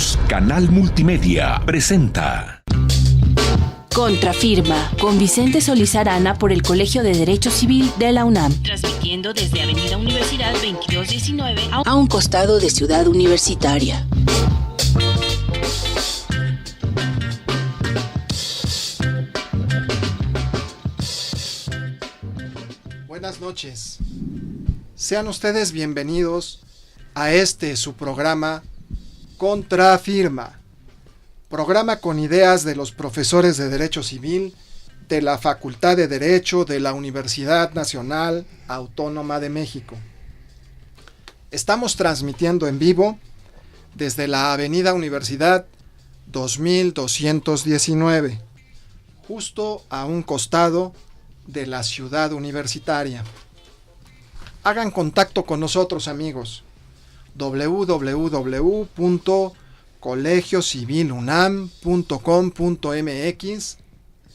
Luz, Canal Multimedia, presenta Contrafirma, con Vicente Solís Arana por el Colegio de Derecho Civil de la UNAM. Transmitiendo desde Avenida Universidad 2219 a un costado de Ciudad Universitaria. Buenas noches. Sean ustedes bienvenidos a su programa Contrafirma. Programa con ideas de los profesores de Derecho Civil de la Facultad de Derecho de la Universidad Nacional Autónoma de México. Estamos transmitiendo en vivo desde la Avenida Universidad 2219, justo a un costado de la Ciudad Universitaria. Hagan contacto con nosotros, amigos. www.colegiocivilunam.com.mx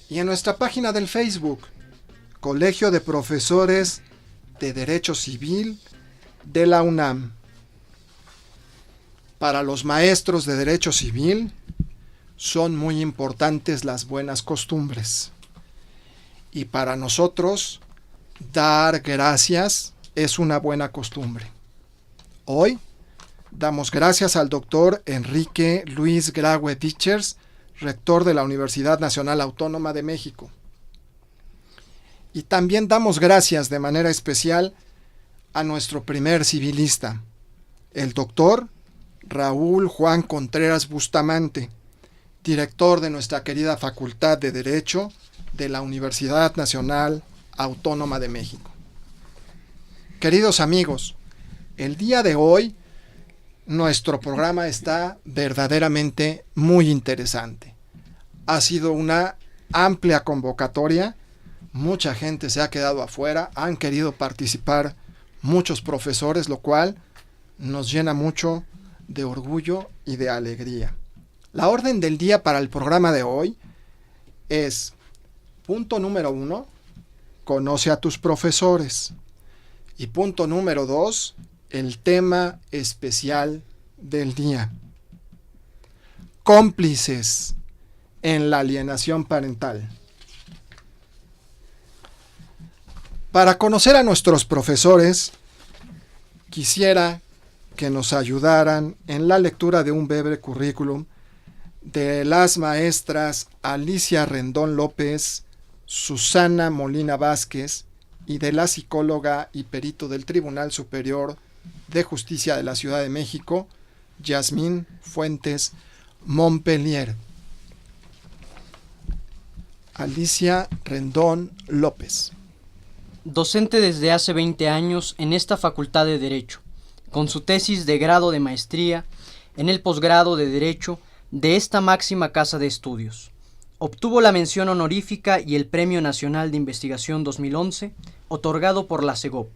y en nuestra página del Facebook, Colegio de Profesores de Derecho Civil de la UNAM. Para los maestros de Derecho Civil, son muy importantes las buenas costumbres. Y para nosotros, dar gracias es una buena costumbre. Hoy, damos gracias al doctor Enrique Luis Graue Dichers, rector de la Universidad Nacional Autónoma de México. Y también damos gracias de manera especial a nuestro primer civilista, el doctor Raúl Juan Contreras Bustamante, director de nuestra querida Facultad de Derecho de la Universidad Nacional Autónoma de México. Queridos amigos, el día de hoy nuestro programa está verdaderamente muy interesante. Ha sido una amplia convocatoria, mucha gente se ha quedado afuera, han querido participar muchos profesores, lo cual nos llena mucho de orgullo y de alegría. La orden del día para el programa de hoy es: punto número 1, conoce a tus profesores. Y punto número 2, el tema especial del día: cómplices en la alienación parental. Para conocer a nuestros profesores, quisiera que nos ayudaran en la lectura de un breve currículum de las maestras Alicia Rendón López, Susana Molina Vázquez y de la psicóloga y perito del Tribunal Superior de Justicia de la Ciudad de México, Yasmín Fuentes Montpellier. Alicia Rendón López. Docente desde hace 20 años en esta Facultad de Derecho, con su tesis de grado de maestría en el posgrado de Derecho de esta máxima casa de estudios. Obtuvo la mención honorífica y el Premio Nacional de Investigación 2011, otorgado por la CEGOP.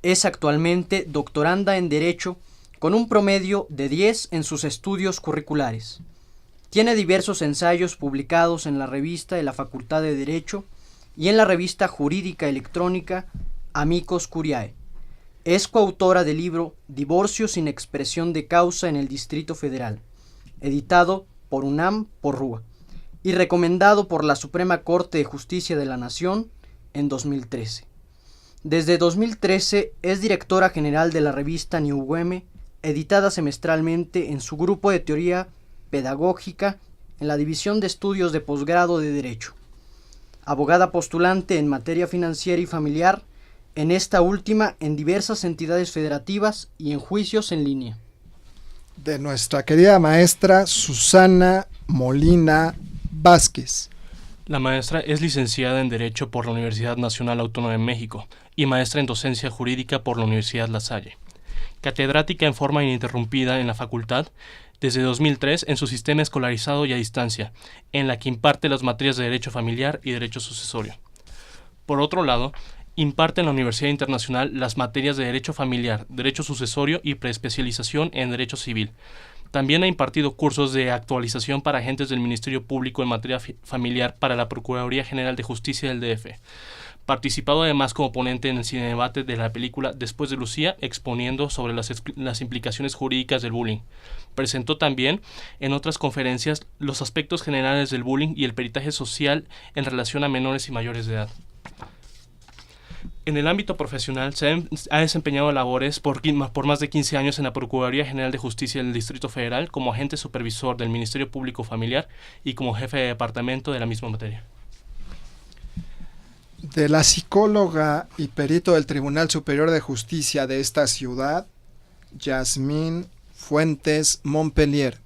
Es actualmente doctoranda en Derecho con un promedio de 10 en sus estudios curriculares. Tiene diversos ensayos publicados en la revista de la Facultad de Derecho y en la revista jurídica electrónica Amicus Curiae. Es coautora del libro Divorcio sin expresión de causa en el Distrito Federal, editado por UNAM Porrúa y recomendado por la Suprema Corte de Justicia de la Nación en 2013. Desde 2013 es directora general de la revista New UM, editada semestralmente en su grupo de teoría pedagógica en la División de Estudios de Posgrado de Derecho. Abogada postulante en materia financiera y familiar, en esta última en diversas entidades federativas y en juicios en línea. De nuestra querida maestra Susana Molina Vázquez. La maestra es licenciada en Derecho por la Universidad Nacional Autónoma de México y maestra en Docencia Jurídica por la Universidad La Salle. Catedrática en forma ininterrumpida en la facultad desde 2003 en su sistema escolarizado y a distancia, en la que imparte las materias de Derecho Familiar y Derecho Sucesorio. Por otro lado, imparte en la Universidad Internacional las materias de Derecho Familiar, Derecho Sucesorio y Preespecialización en Derecho Civil, También ha impartido cursos de actualización para agentes del Ministerio Público en materia familiar para la Procuraduría General de Justicia del DF. Participado además como ponente en el cinedebate de la película Después de Lucía, exponiendo sobre las implicaciones jurídicas del bullying. Presentó también en otras conferencias los aspectos generales del bullying y el peritaje social en relación a menores y mayores de edad. En el ámbito profesional ha desempeñado labores por más de 15 años en la Procuraduría General de Justicia del Distrito Federal como agente supervisor del Ministerio Público Familiar y como jefe de departamento de la misma materia. De la psicóloga y perito del Tribunal Superior de Justicia de esta ciudad, Yasmín Fuentes Montpellier.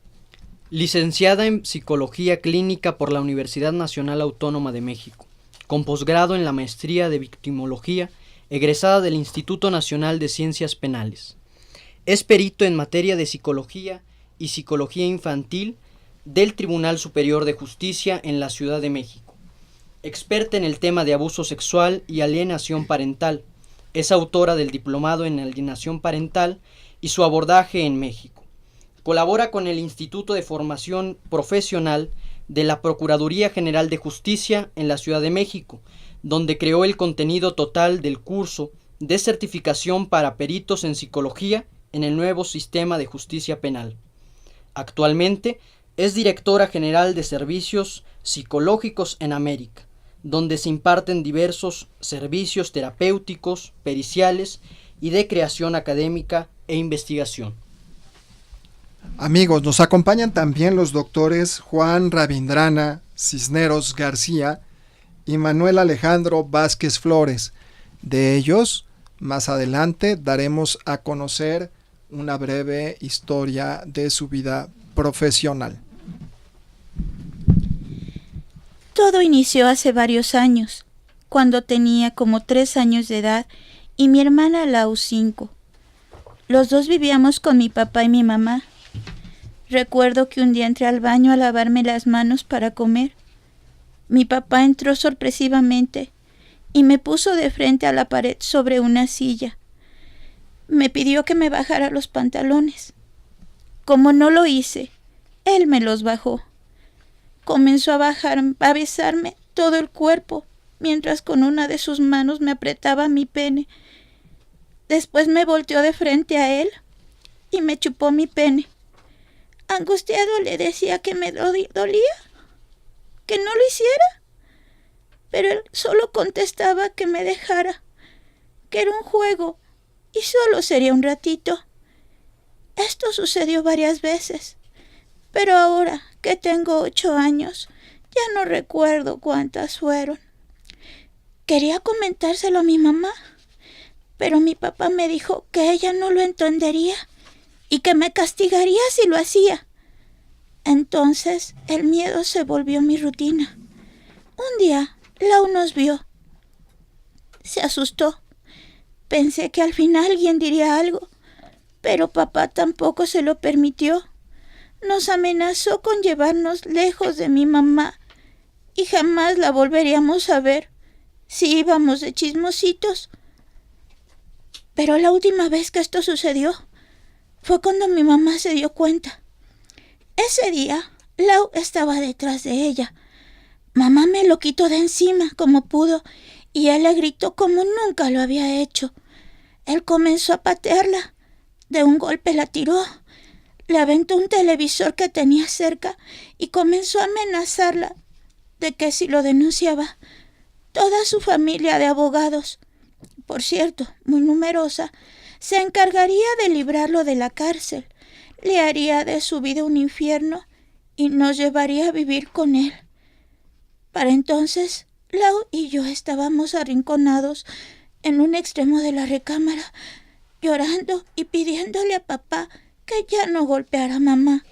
Licenciada en Psicología Clínica por la Universidad Nacional Autónoma de México, con posgrado en la Maestría de Victimología, egresada del Instituto Nacional de Ciencias Penales. Es perito en materia de Psicología y Psicología Infantil del Tribunal Superior de Justicia en la Ciudad de México. Experta en el tema de abuso sexual y alienación parental. Es autora del Diplomado en Alienación Parental y su abordaje en México. Colabora con el Instituto de Formación Profesional de la Procuraduría General de Justicia en la Ciudad de México, donde creó el contenido total del curso de certificación para peritos en psicología en el nuevo sistema de justicia penal. Actualmente es directora general de servicios psicológicos en América, donde se imparten diversos servicios terapéuticos, periciales y de creación académica e investigación. Amigos, nos acompañan también los doctores Juan Rabindrana Cisneros García y Manuel Alejandro Vázquez Flores. De ellos, más adelante daremos a conocer una breve historia de su vida profesional. Todo inició hace varios años, cuando tenía como 3 años de edad y mi hermana Lau 5. Los dos vivíamos con mi papá y mi mamá. Recuerdo que un día entré al baño a lavarme las manos para comer. Mi papá entró sorpresivamente y me puso de frente a la pared sobre una silla. Me pidió que me bajara los pantalones. Como no lo hice, él me los bajó. Comenzó a besarme todo el cuerpo, mientras con una de sus manos me apretaba mi pene. Después me volteó de frente a él y me chupó mi pene. Angustiado le decía que me dolía, que no lo hiciera, pero él solo contestaba que me dejara, que era un juego y solo sería un ratito. Esto sucedió varias veces, pero ahora que tengo 8 años, ya no recuerdo cuántas fueron. Quería comentárselo a mi mamá, pero mi papá me dijo que ella no lo entendería y que me castigaría si lo hacía. Entonces el miedo se volvió mi rutina. Un día Lau nos vio. Se asustó. Pensé que al final alguien diría algo, pero papá tampoco se lo permitió. Nos amenazó con llevarnos lejos de mi mamá y jamás la volveríamos a ver si íbamos de chismositos. Pero la última vez que esto sucedió fue cuando mi mamá se dio cuenta. Ese día, Lau estaba detrás de ella. Mamá me lo quitó de encima como pudo y él le gritó como nunca lo había hecho. Él comenzó a patearla. De un golpe la tiró. Le aventó un televisor que tenía cerca y comenzó a amenazarla de que si lo denunciaba, toda su familia de abogados, por cierto, muy numerosa, se encargaría de librarlo de la cárcel, le haría de su vida un infierno y nos llevaría a vivir con él. Para entonces, Lau y yo estábamos arrinconados en un extremo de la recámara, llorando y pidiéndole a papá que ya no golpeara a mamá.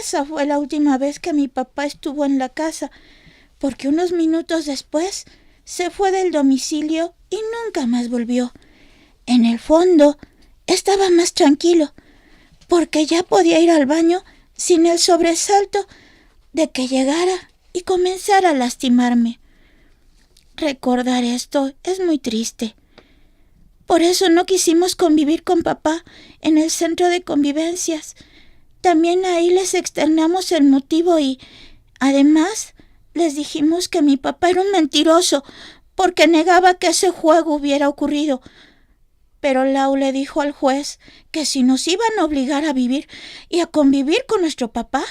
Esa fue la última vez que mi papá estuvo en la casa, porque unos minutos después se fue del domicilio y nunca más volvió. En el fondo estaba más tranquilo, porque ya podía ir al baño sin el sobresalto de que llegara y comenzara a lastimarme. Recordar esto es muy triste. Por eso no quisimos convivir con papá en el centro de convivencias. también ahí les externamos el motivo y, además, les dijimos que mi papá era un mentiroso porque negaba que ese juego hubiera ocurrido. Pero Lau le dijo al juez que si nos iban a obligar a vivir y a convivir con nuestro papá,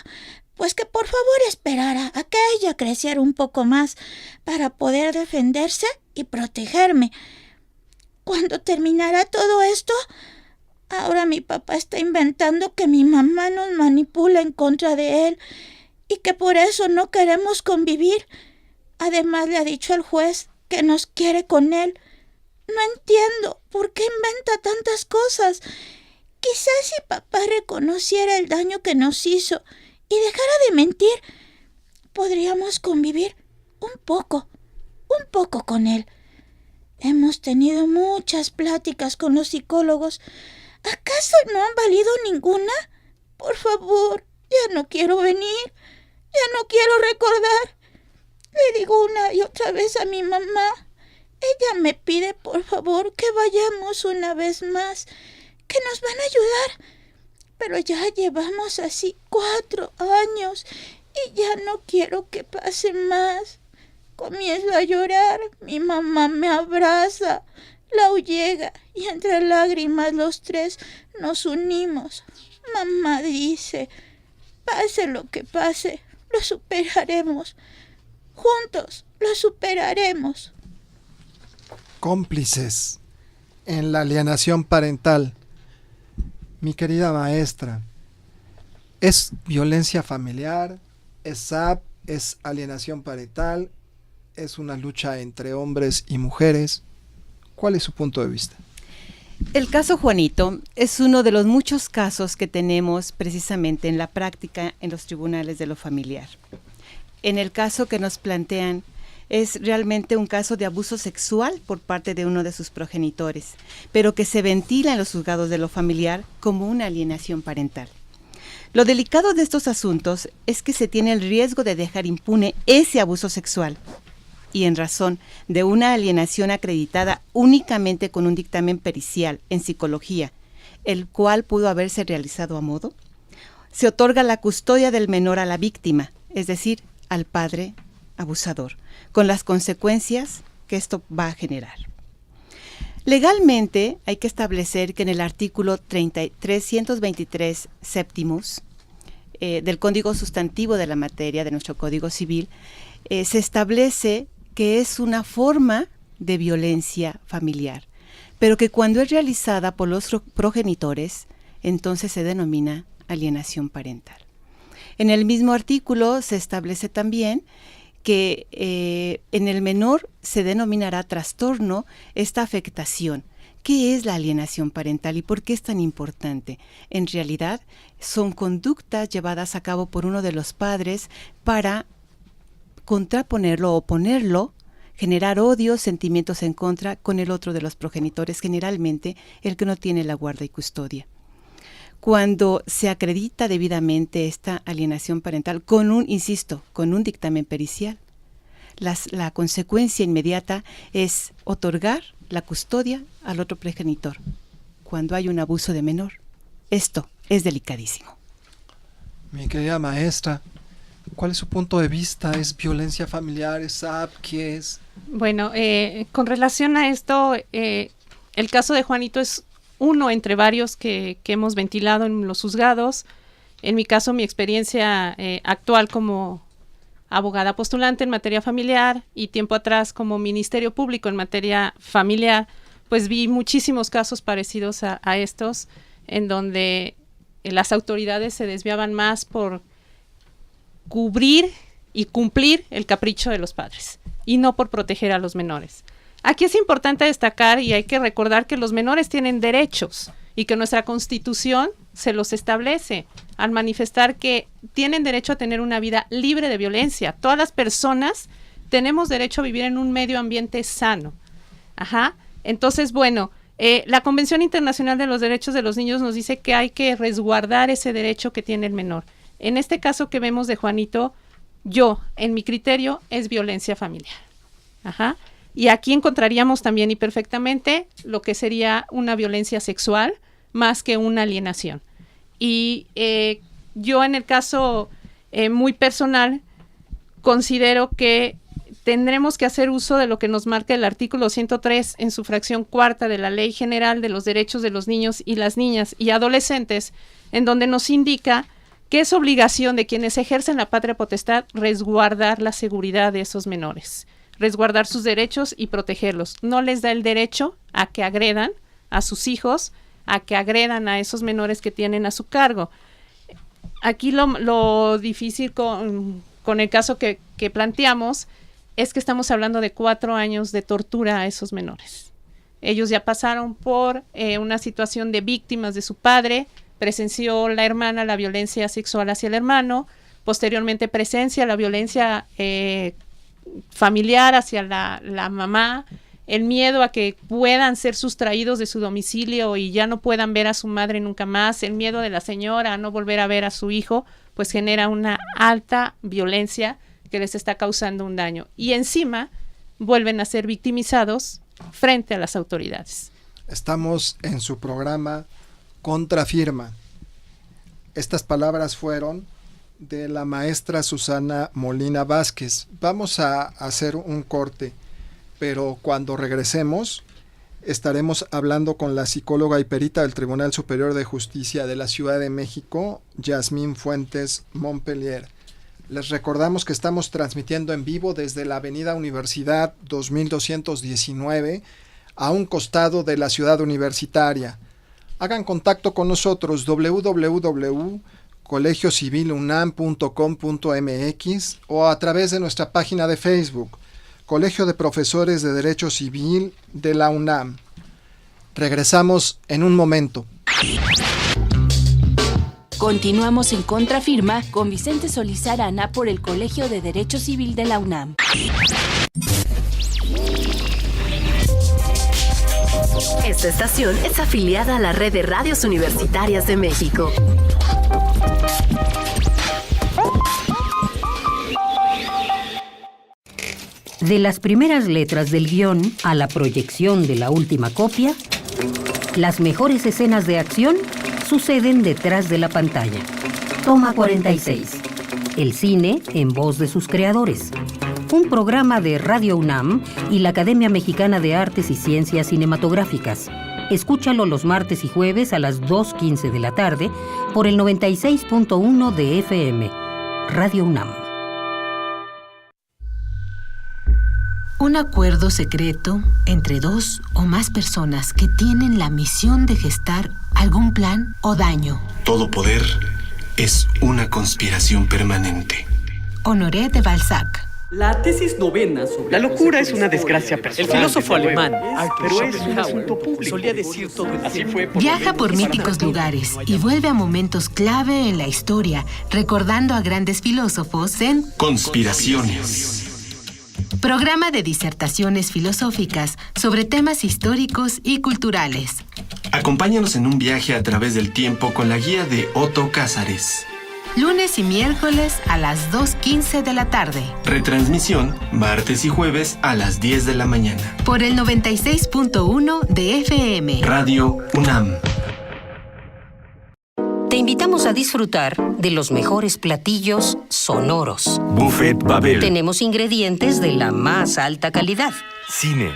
pues que por favor esperara a que ella creciera un poco más para poder defenderse y protegerme. Cuando terminara todo esto, ahora mi papá está inventando que mi mamá nos manipula en contra de él y que por eso no queremos convivir. Además le ha dicho al juez que nos quiere con él. No entiendo por qué inventa tantas cosas. Quizás si papá reconociera el daño que nos hizo y dejara de mentir, podríamos convivir un poco con él. Hemos tenido muchas pláticas con los psicólogos. ¿Acaso no han valido ninguna? Por favor, ya no quiero venir, ya no quiero recordar. Le digo una y otra vez a mi mamá. Ella me pide por favor que vayamos una vez más, que nos van a ayudar. Pero ya llevamos así 4 años y ya no quiero que pase más. Comienzo a llorar, mi mamá me abraza, Lau llega y entre lágrimas los 3 nos unimos. Mamá dice, pase lo que pase, lo superaremos. Juntos lo superaremos. Cómplices en la alienación parental. Mi querida maestra, ¿es violencia familiar? ¿Es SAP? ¿Es alienación parental? ¿Es una lucha entre hombres y mujeres? ¿Cuál es su punto de vista? El caso Juanito es uno de los muchos casos que tenemos precisamente en la práctica en los tribunales de lo familiar. En el caso que nos plantean, es realmente un caso de abuso sexual por parte de uno de sus progenitores, pero que se ventila en los juzgados de lo familiar como una alienación parental. Lo delicado de estos asuntos es que se tiene el riesgo de dejar impune ese abuso sexual, y en razón de una alienación acreditada únicamente con un dictamen pericial en psicología, el cual pudo haberse realizado a modo, se otorga la custodia del menor a la víctima, es decir, al padre abusador, con las consecuencias que esto va a generar. Legalmente hay que establecer que en el artículo 323 séptimos del Código Sustantivo de la materia de nuestro Código Civil se establece que es una forma de violencia familiar, pero que cuando es realizada por los progenitores, entonces se denomina alienación parental. En el mismo artículo se establece también que en el menor se denominará trastorno esta afectación. ¿Qué es la alienación parental y por qué es tan importante? En realidad, son conductas llevadas a cabo por uno de los padres para contraponerlo o oponerlo, generar odio, sentimientos en contra con el otro de los progenitores, generalmente el que no tiene la guarda y custodia. Cuando se acredita debidamente esta alienación parental con un dictamen pericial, la consecuencia inmediata es otorgar la custodia al otro progenitor cuando hay un abuso de menor. Esto es delicadísimo. Mi querida maestra, ¿cuál es su punto de vista? ¿Es violencia familiar? ¿Es SAP? ¿Qué es? Bueno, con relación a esto, el caso de Juanito es uno entre varios que hemos ventilado en los juzgados. En mi caso, mi experiencia actual como abogada postulante en materia familiar y tiempo atrás como Ministerio Público en materia familiar, pues vi muchísimos casos parecidos a estos, en donde las autoridades se desviaban más por cubrir y cumplir el capricho de los padres y no por proteger a los menores. Aquí es importante destacar y hay que recordar que los menores tienen derechos y que nuestra Constitución se los establece al manifestar que tienen derecho a tener una vida libre de violencia. Todas las personas tenemos derecho a vivir en un medio ambiente sano. Entonces, bueno, la Convención Internacional de los Derechos de los Niños nos dice que hay que resguardar ese derecho que tiene el menor. En este caso que vemos de Juanito, en mi criterio, es violencia familiar. Y aquí encontraríamos también y perfectamente lo que sería una violencia sexual más que una alienación. Y Yo en el caso muy personal considero que tendremos que hacer uso de lo que nos marca el artículo 103 en su fracción cuarta de la Ley General de los Derechos de los Niños y las Niñas y Adolescentes, en donde nos indica que es obligación de quienes ejercen la patria potestad resguardar la seguridad de esos menores, resguardar sus derechos y protegerlos. No les da el derecho a que agredan a sus hijos, a que agredan a esos menores que tienen a su cargo. Aquí lo difícil con el caso que planteamos es que estamos hablando de 4 años de tortura a esos menores. Ellos ya pasaron por una situación de víctimas de su padre, presenció la hermana la violencia sexual hacia el hermano, posteriormente presencia la violencia familiar hacia la mamá, el miedo a que puedan ser sustraídos de su domicilio y ya no puedan ver a su madre nunca más, el miedo de la señora a no volver a ver a su hijo, pues genera una alta violencia que les está causando un daño. Y encima vuelven a ser victimizados frente a las autoridades. Estamos en su programa Contrafirma. Estas palabras fueron de la maestra Susana Molina Vázquez. Vamos a hacer un corte, pero cuando regresemos estaremos hablando con la psicóloga y perita del Tribunal Superior de Justicia de la Ciudad de México, Yasmín Fuentes Montpellier. Les recordamos que estamos transmitiendo en vivo desde la Avenida Universidad 2219, a un costado de la ciudad universitaria. Hagan contacto con nosotros www.colegiocivilunam.com.mx o a través de nuestra página de Facebook, Colegio de Profesores de Derecho Civil de la UNAM. Regresamos en un momento. Continuamos en Contrafirma con Vicente Solís Arana por el Colegio de Derecho Civil de la UNAM. Esta estación es afiliada a la Red de Radios Universitarias de México. De las primeras letras del guión a la proyección de la última copia, las mejores escenas de acción suceden detrás de la pantalla. Toma 46. El cine en voz de sus creadores. Un programa de Radio UNAM y la Academia Mexicana de Artes y Ciencias Cinematográficas. Escúchalo los martes y jueves a las 2:15 de la tarde por el 96.1 de FM. Radio UNAM. Un acuerdo secreto entre 2 o más personas que tienen la misión de gestar algún plan o daño. Todo poder es una conspiración permanente. Honoré de Balzac. La tesis novena sobre... La locura es una desgracia personal. El filósofo alemán, pero es un asunto público. Solía decir todo el Así tiempo. fue por Viaja por míticos lugares y vuelve a momentos clave en la historia, recordando a grandes filósofos en Conspiraciones. Programa de disertaciones filosóficas sobre temas históricos y culturales. Acompáñanos en un viaje a través del tiempo con la guía de Otto Cázares. Lunes y miércoles a las 2:15 de la tarde. Retransmisión martes y jueves a las 10 de la mañana. Por el 96.1 de FM. Radio UNAM. Te invitamos a disfrutar de los mejores platillos sonoros. Buffet Babel. Tenemos ingredientes de la más alta calidad. Cine.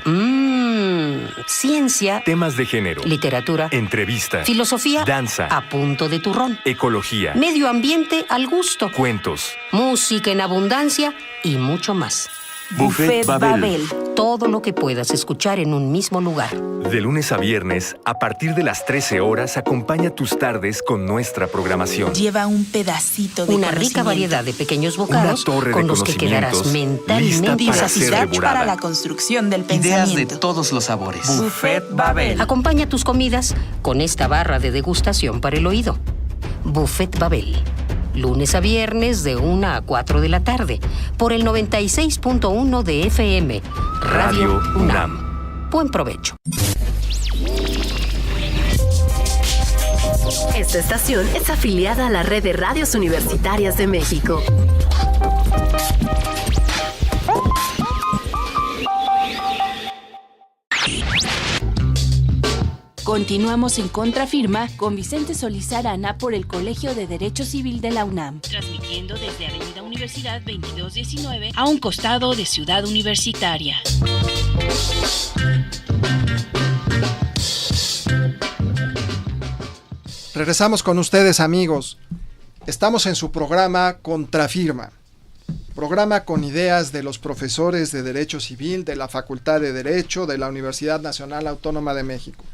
Ciencia. Temas de género. Literatura. Entrevista. Filosofía. Danza. A punto de turrón. Ecología. Medio ambiente al gusto. Cuentos. Música en abundancia y mucho más. Buffet Babel. Todo lo que puedas escuchar en un mismo lugar. De lunes a viernes, a partir de las 13 horas, acompaña tus tardes con nuestra programación. Lleva un pedacito de una rica variedad de pequeños bocados con los que quedarás mentalmente satisfecho para la construcción del pensamiento. Ideas de todos los sabores. Buffet Babel. Acompaña tus comidas con esta barra de degustación para el oído. Buffet Babel. Lunes a viernes de 1 a 4 de la tarde por el 96.1 de FM. Radio UNAM. Buen provecho. Esta estación es afiliada a la Red de Radios Universitarias de México. Continuamos en Contrafirma con Vicente Solís Arana por el Colegio de Derecho Civil de la UNAM. Transmitiendo desde Avenida Universidad 2219 a un costado de Ciudad Universitaria. Regresamos con ustedes, amigos. Estamos en su programa Contrafirma. Programa con ideas de los profesores de Derecho Civil de la Facultad de Derecho de la Universidad Nacional Autónoma de México.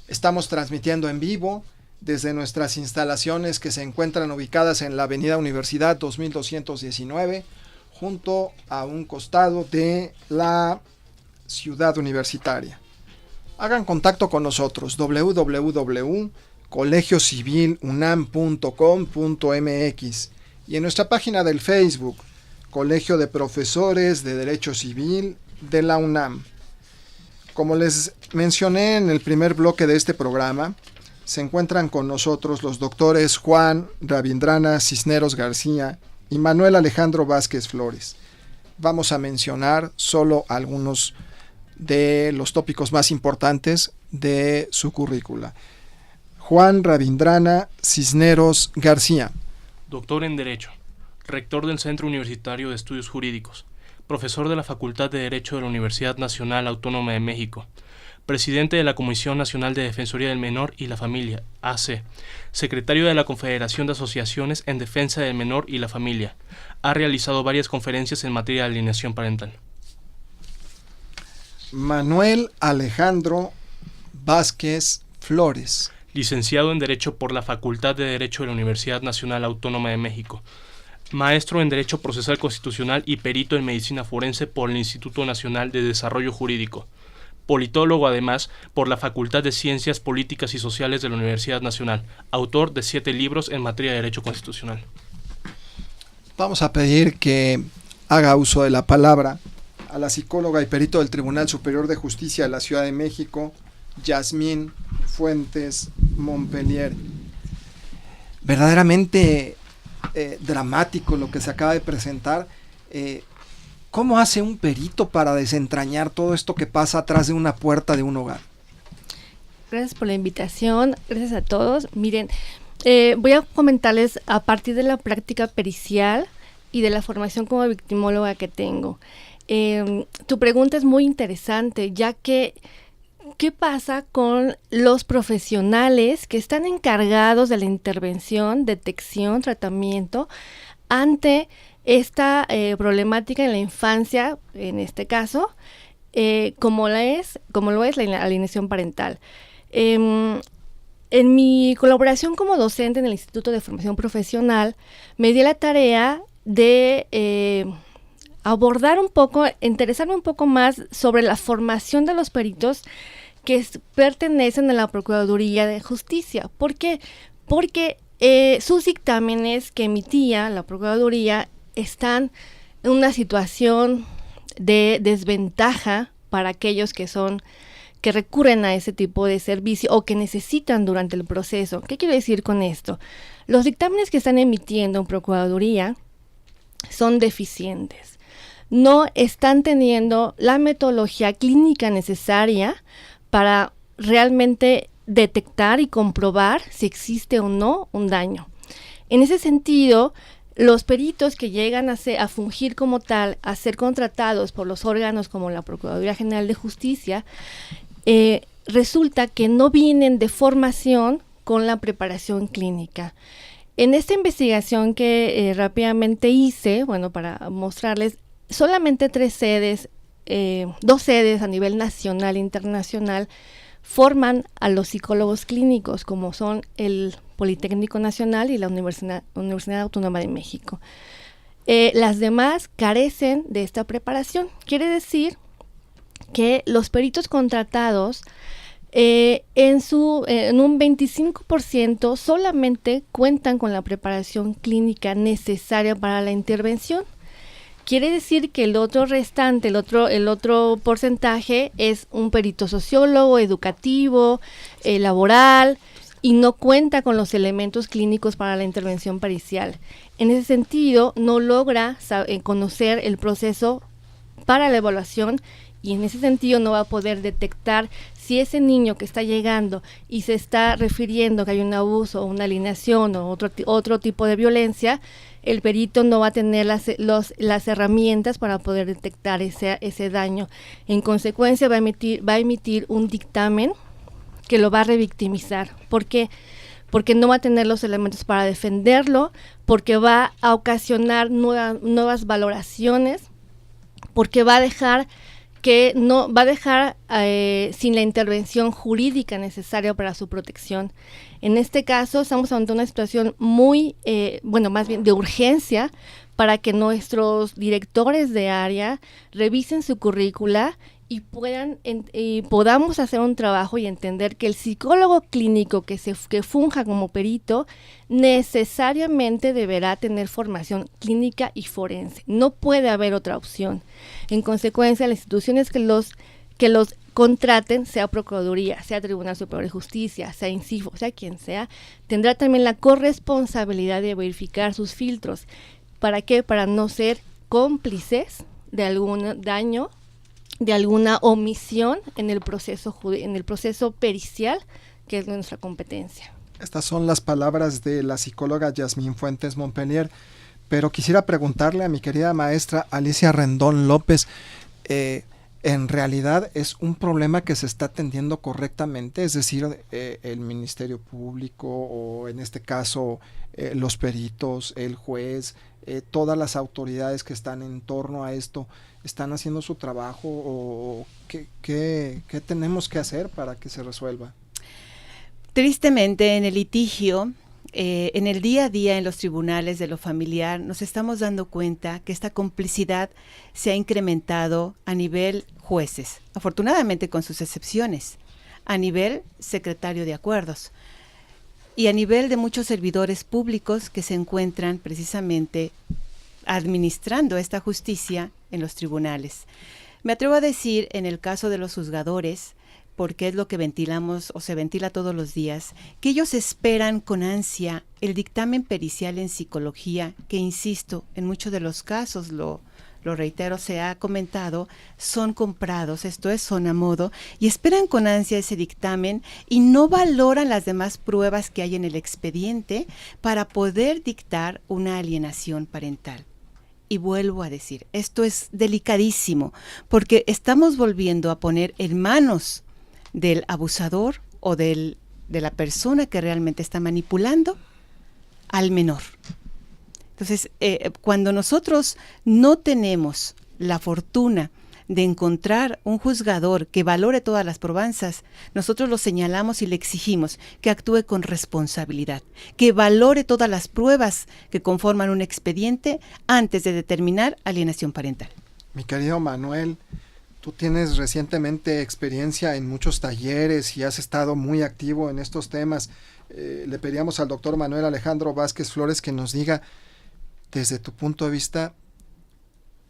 Estamos transmitiendo en vivo desde nuestras instalaciones que se encuentran ubicadas en la Avenida Universidad 2219, junto a un costado de la Ciudad Universitaria. Hagan contacto con nosotros, www.colegiocivilunam.com.mx, y en nuestra página del Facebook, Colegio de Profesores de Derecho Civil de la UNAM. Como les mencioné en el primer bloque de este programa, se encuentran con nosotros los doctores Juan Rabindrana Cisneros García y Manuel Alejandro Vázquez Flores. Vamos a mencionar solo algunos de los tópicos más importantes de su currícula. Juan Rabindrana Cisneros García. Doctor en Derecho, rector del Centro Universitario de Estudios Jurídicos, profesor de la Facultad de Derecho de la Universidad Nacional Autónoma de México, presidente de la Comisión Nacional de Defensoría del Menor y la Familia, AC, secretario de la Confederación de Asociaciones en Defensa del Menor y la Familia. Ha realizado varias conferencias en materia de alienación parental. Manuel Alejandro Vázquez Flores. Licenciado en Derecho por la Facultad de Derecho de la Universidad Nacional Autónoma de México. Maestro en Derecho Procesal Constitucional y perito en Medicina Forense por el Instituto Nacional de Desarrollo Jurídico. Politólogo, además, por la Facultad de Ciencias Políticas y Sociales de la Universidad Nacional. Autor de 7 libros en materia de Derecho Constitucional. Vamos a pedir que haga uso de la palabra a la psicóloga y perito del Tribunal Superior de Justicia de la Ciudad de México, Yasmín Fuentes Montpellier. Verdaderamente dramático lo que se acaba de presentar. ¿Cómo hace un perito para desentrañar todo esto que pasa atrás de una puerta de un hogar? Gracias por la invitación, gracias a todos. Miren, voy a comentarles a partir de la práctica pericial y de la formación como victimóloga que tengo. Tu pregunta es muy interesante, ya que ¿qué pasa con los profesionales que están encargados de la intervención, detección, tratamiento ante esta problemática en la infancia, en este caso, como lo es la alienación parental? En mi colaboración como docente en el Instituto de Formación Profesional, me di la tarea de abordar un poco, interesarme un poco más sobre la formación de los peritos que pertenecen a la Procuraduría de Justicia. ¿Por qué? Porque sus dictámenes que emitía la Procuraduría están en una situación de desventaja para aquellos que recurren a ese tipo de servicio o que necesitan durante el proceso. ¿Qué quiero decir con esto? Los dictámenes que están emitiendo en Procuraduría son deficientes. No están teniendo la metodología clínica necesaria para realmente detectar y comprobar si existe o no un daño. En ese sentido, los peritos que llegan a fungir como tal, a ser contratados por los órganos como la Procuraduría General de Justicia, resulta que no vienen de formación con la preparación clínica. En esta investigación que rápidamente hice, para mostrarles, solamente 3 sedes, 2 sedes a nivel nacional e internacional forman a los psicólogos clínicos, como son el Politécnico Nacional y la Universidad Autónoma de México. Las demás carecen de esta preparación. Quiere decir que los peritos contratados en un 25% solamente cuentan con la preparación clínica necesaria para la intervención. Quiere decir que el otro restante, el otro porcentaje es un perito sociólogo, educativo, laboral, y no cuenta con los elementos clínicos para la intervención pericial. En ese sentido, no logra conocer el proceso para la evaluación y en ese sentido no va a poder detectar si ese niño que está llegando y se está refiriendo que hay un abuso o una alienación o otro tipo de violencia, el perito no va a tener las herramientas para poder detectar ese daño. En consecuencia va a emitir un dictamen que lo va a revictimizar. ¿Por qué? Porque no va a tener los elementos para defenderlo, porque va a ocasionar nuevas valoraciones, porque va a dejar sin la intervención jurídica necesaria para su protección. En este caso estamos ante una situación más bien de urgencia, para que nuestros directores de área revisen su currícula y podamos hacer un trabajo y entender que el psicólogo clínico que funja como perito necesariamente deberá tener formación clínica y forense. No puede haber otra opción. En consecuencia, las instituciones que los contraten, sea Procuraduría, sea Tribunal Superior de Justicia, sea INCIFO, sea quien sea, tendrá también la corresponsabilidad de verificar sus filtros. ¿Para qué? Para no ser cómplices de algún daño, de alguna omisión en el proceso pericial, que es nuestra competencia. Estas son las palabras de la psicóloga Yasmín Fuentes Montpellier, pero quisiera preguntarle a mi querida maestra Alicia Rendón López, ¿en realidad es un problema que se está atendiendo correctamente? Es decir, el Ministerio Público o en este caso los peritos, el juez, todas las autoridades que están en torno a esto, ¿están haciendo su trabajo o qué tenemos que hacer para que se resuelva? Tristemente, en el litigio, en el día a día en los tribunales de lo familiar, nos estamos dando cuenta que esta complicidad se ha incrementado a nivel jueces, afortunadamente con sus excepciones, a nivel secretario de acuerdos y a nivel de muchos servidores públicos que se encuentran precisamente administrando esta justicia en los tribunales. Me atrevo a decir, en el caso de los juzgadores, porque es lo que ventilamos o se ventila todos los días, que ellos esperan con ansia el dictamen pericial en psicología, que insisto, en muchos de los casos, lo reitero, se ha comentado, son comprados, esto es, son a modo, y esperan con ansia ese dictamen y no valoran las demás pruebas que hay en el expediente para poder dictar una alienación parental. Y vuelvo a decir, esto es delicadísimo, porque estamos volviendo a poner en manos del abusador o de la persona que realmente está manipulando al menor. Entonces, cuando nosotros no tenemos la fortuna de encontrar un juzgador que valore todas las probanzas, nosotros lo señalamos y le exigimos que actúe con responsabilidad, que valore todas las pruebas que conforman un expediente antes de determinar alienación parental. Mi querido Manuel, tú tienes recientemente experiencia en muchos talleres y has estado muy activo en estos temas. Le pedíamos al doctor Manuel Alejandro Vázquez Flores que nos diga, desde tu punto de vista,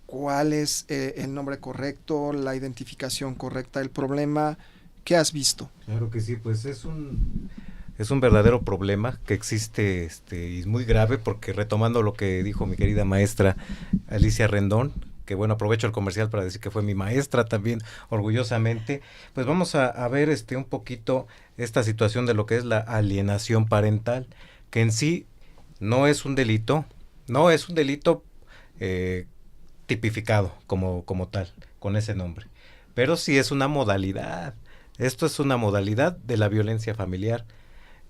¿cuál es el nombre correcto, la identificación correcta del problema? ¿Qué has visto? Claro que sí, pues es un verdadero problema que existe y es muy grave, porque retomando lo que dijo mi querida maestra Alicia Rendón, que bueno, aprovecho el comercial para decir que fue mi maestra también, orgullosamente, pues vamos a ver un poquito esta situación de lo que es la alienación parental, que en sí no es un delito, tipificado como tal, con ese nombre, pero sí es una modalidad. Esto es una modalidad de la violencia familiar.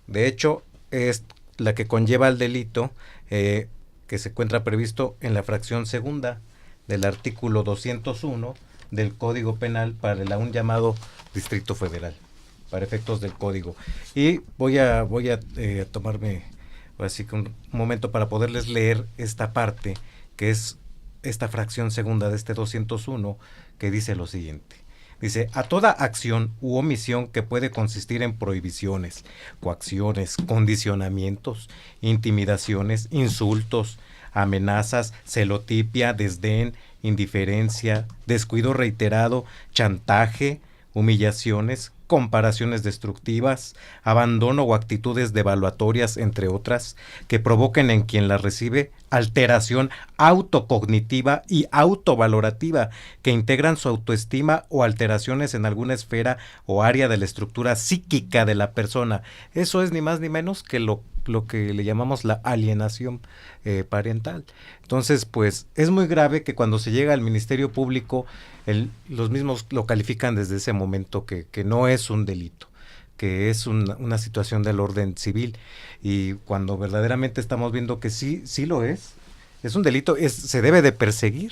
De hecho, es la que conlleva el delito que se encuentra previsto en la fracción segunda del artículo 201 del Código Penal para el aún llamado Distrito Federal, para efectos del Código. Y voy a tomarme así que un momento para poderles leer esta parte, que es esta fracción segunda de este 201, que dice lo siguiente. Dice: a toda acción u omisión que puede consistir en prohibiciones, coacciones, condicionamientos, intimidaciones, insultos, amenazas, celotipia, desdén, indiferencia, descuido reiterado, chantaje, humillaciones, comparaciones destructivas, abandono o actitudes devaluatorias, entre otras, que provoquen en quien las recibe alteración autocognitiva y autovalorativa, que integran su autoestima o alteraciones en alguna esfera o área de la estructura psíquica de la persona. Eso es ni más ni menos que lo que le llamamos la alienación parental. Entonces, pues, es muy grave que cuando se llega al Ministerio Público, los mismos lo califican desde ese momento que no es un delito, que es una situación del orden civil, y cuando verdaderamente estamos viendo que sí lo es un delito, se debe de perseguir,